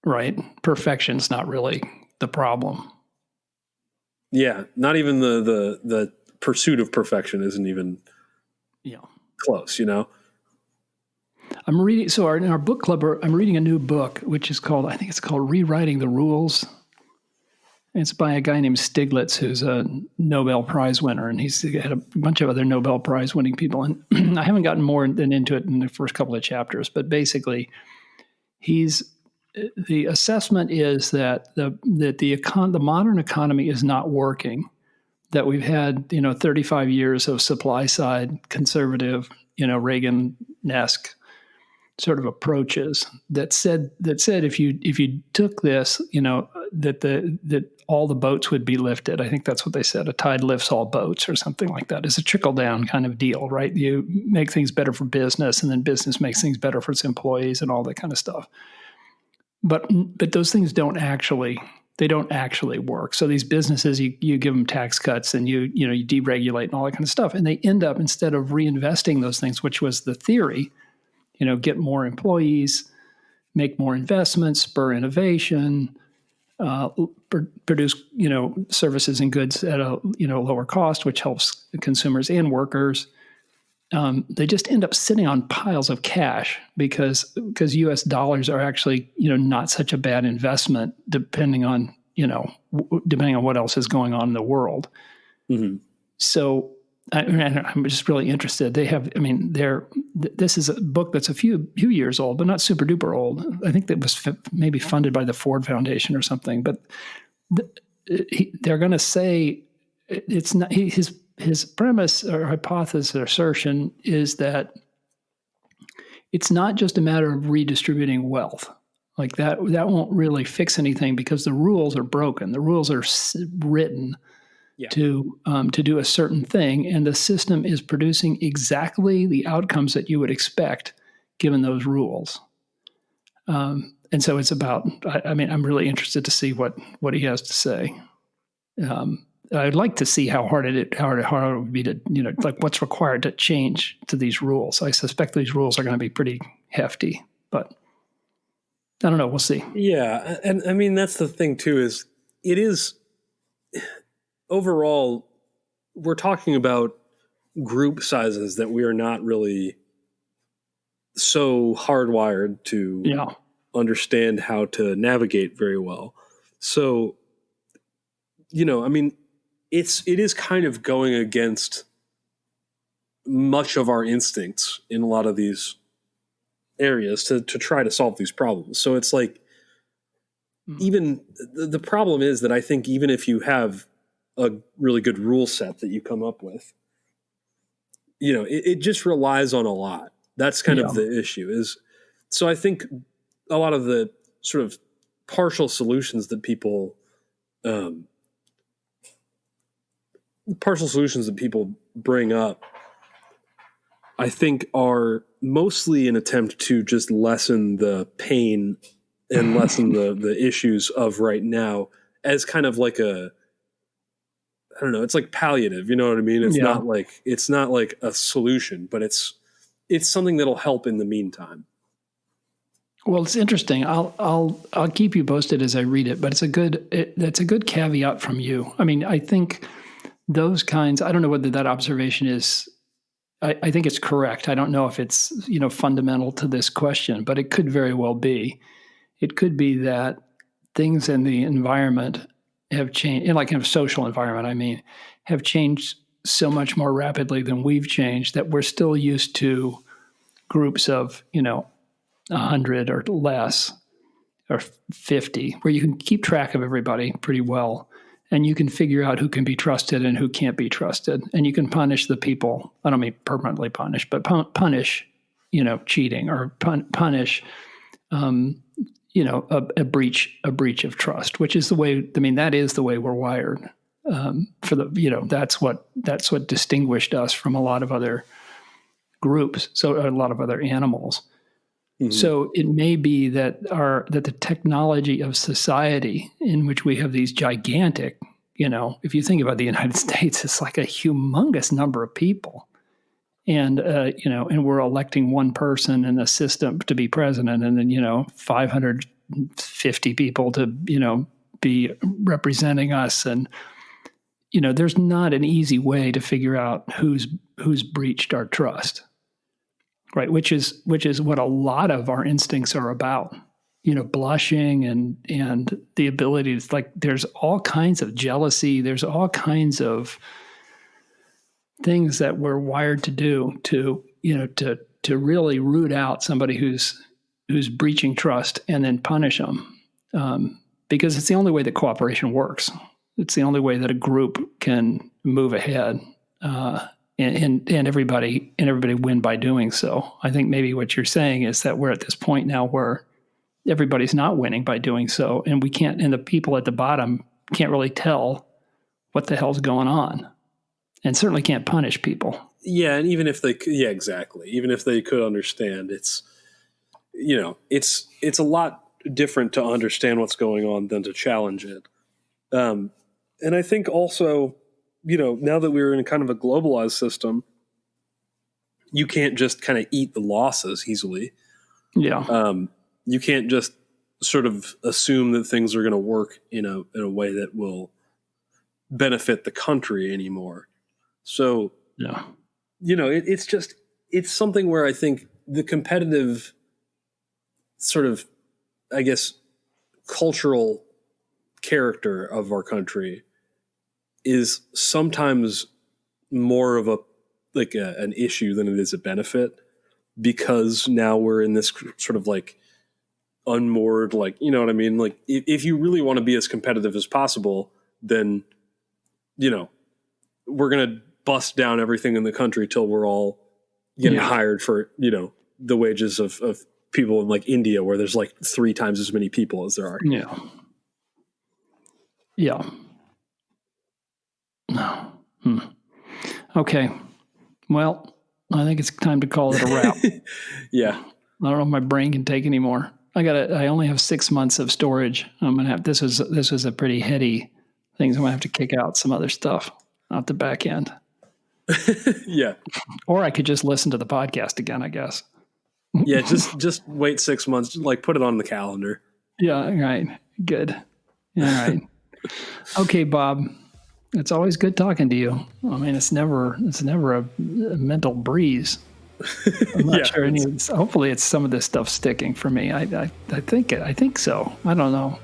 Right, perfection's not really the problem. Yeah, not even the pursuit of perfection isn't even close. I'm reading. So in our book club, I'm reading a new book, which is called, I think it's called Rewriting the Rules. It's by a guy named Stiglitz, who's a Nobel Prize winner, and he's had a bunch of other Nobel Prize winning people. And I haven't gotten more than into it in the first couple of chapters, but basically, the assessment is that the modern economy is not working that we've had, 35 years of supply side conservative, Reagan-esque sort of approaches that said if you took this, that all the boats would be lifted. I think that's what they said. A tide lifts all boats or something like that. It's a trickle down kind of deal, right? You make things better for business, and then business makes things better for its employees and all that kind of stuff. But those things don't actually work. So these businesses, you give them tax cuts and you deregulate and all that kind of stuff, and they end up, instead of reinvesting those things, which was the theory, get more employees, make more investments, spur innovation, produce services and goods at a lower cost, which helps consumers and workers. They just end up sitting on piles of cash because U.S. dollars are actually not such a bad investment, depending on what else is going on in the world. Mm-hmm. So I'm just really interested. This is a book that's a few years old, but not super duper old. I think that was maybe funded by the Ford Foundation or something. But they're going to say it's not his premise or hypothesis or assertion is that it's not just a matter of redistributing wealth. Like that won't really fix anything because the rules are broken. The rules are written to do a certain thing, and the system is producing exactly the outcomes that you would expect given those rules. And so it's about. I'm really interested to see what he has to say. I'd like to see how hard it would be to what's required to change to these rules. I suspect these rules are going to be pretty hefty, but I don't know. We'll see. Yeah, and that's the thing too. It is. Overall, we're talking about group sizes that we are not really so hardwired to understand how to navigate very well. So, it is kind of going against much of our instincts in a lot of these areas to try to solve these problems. So it's like, even the problem is that I think even if you have a really good rule set that you come up with, it just relies on a lot. That's kind of the issue is. So I think a lot of the sort of partial solutions that people bring up, I think are mostly an attempt to just lessen the pain and lessen the issues of right now as kind of like it's like palliative, you know what I mean? It's not like a solution, but it's something that'll help in the meantime. Well, it's interesting. I'll keep you posted as I read it, but that's a good caveat from you. I think those kinds, I don't know whether that observation is, I think it's correct. I don't know if it's, fundamental to this question, but it could very well be. It could be that things in the environment have changed, in like a social environment, have changed so much more rapidly than we've changed that we're still used to groups of, 100 or less or 50, where you can keep track of everybody pretty well. And you can figure out who can be trusted and who can't be trusted. And you can punish the people. I don't mean permanently punish, but punish, cheating or punish, a breach of trust, which is the way. That is the way we're wired. That's what distinguished us from a lot of other groups. So a lot of other animals. Mm-hmm. So it may be that the technology of society in which we have these gigantic, if you think about the United States, it's like a humongous number of people. And, and we're electing one person in a system to be president and then, 550 people to, be representing us. And, there's not an easy way to figure out who's breached our trust. Right, which is what a lot of our instincts are about, blushing and the ability to, there's all kinds of jealousy, there's all kinds of things that we're wired to do to really root out somebody who's breaching trust and then punish them, because it's the only way that cooperation works. It's the only way that a group can move ahead, and everybody win by doing so. I think maybe what you're saying is that we're at this point now where everybody's not winning by doing so, and we can't, and the people at the bottom can't really tell what the hell's going on, and certainly can't punish people. Yeah, and even if they, exactly. Even if they could understand, it's a lot different to understand what's going on than to challenge it. And I think also, now that we're in kind of a globalized system, you can't just kind of eat the losses easily. Yeah. You can't just sort of assume that things are going to work in a way that will benefit the country anymore. So, yeah. It's something where I think the competitive sort of, I guess, cultural character of our country is sometimes more of an issue than it is a benefit, because now we're in this sort of like unmoored, like, you know what I mean? Like if you really want to be as competitive as possible, then, we're going to bust down everything in the country till we're all getting hired for, the wages of people in like India, where there's like 3 times as many people as there are. Yeah. Yeah. No. Okay. Well, I think it's time to call it a wrap. Yeah. I don't know if my brain can take anymore. I only have 6 months of storage. I'm going to have, this was a pretty heady thing. So I'm going to have to kick out some other stuff out the back end. Yeah. Or I could just listen to the podcast again, I guess. Yeah. Just wait 6 months. Like put it on the calendar. Yeah. Right. Good. All right. Okay, Bob. It's always good talking to you. I mean, it's never a mental breeze. I'm not sure any of this. Hopefully it's some of this stuff sticking for me. I think so. I don't know.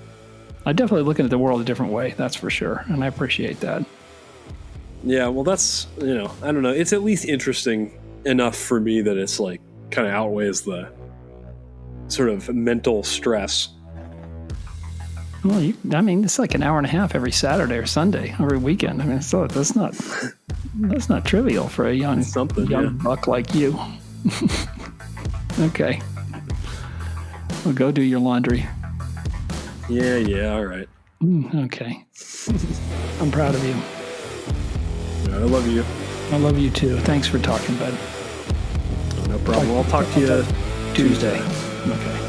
I'm definitely looking at the world a different way. That's for sure. And I appreciate that. Yeah. Well, that's, I don't know. It's at least interesting enough for me that it's like kind of outweighs the sort of mental stress. Well, it's like an hour and a half every Saturday or Sunday, every weekend. I mean, so that's not trivial for a young buck like you. Okay. Well, go do your laundry. Yeah, all right. Okay. I'm proud of you. Yeah, I love you. I love you too. Thanks for talking, bud. No problem. I'll talk to you Tuesday. Okay.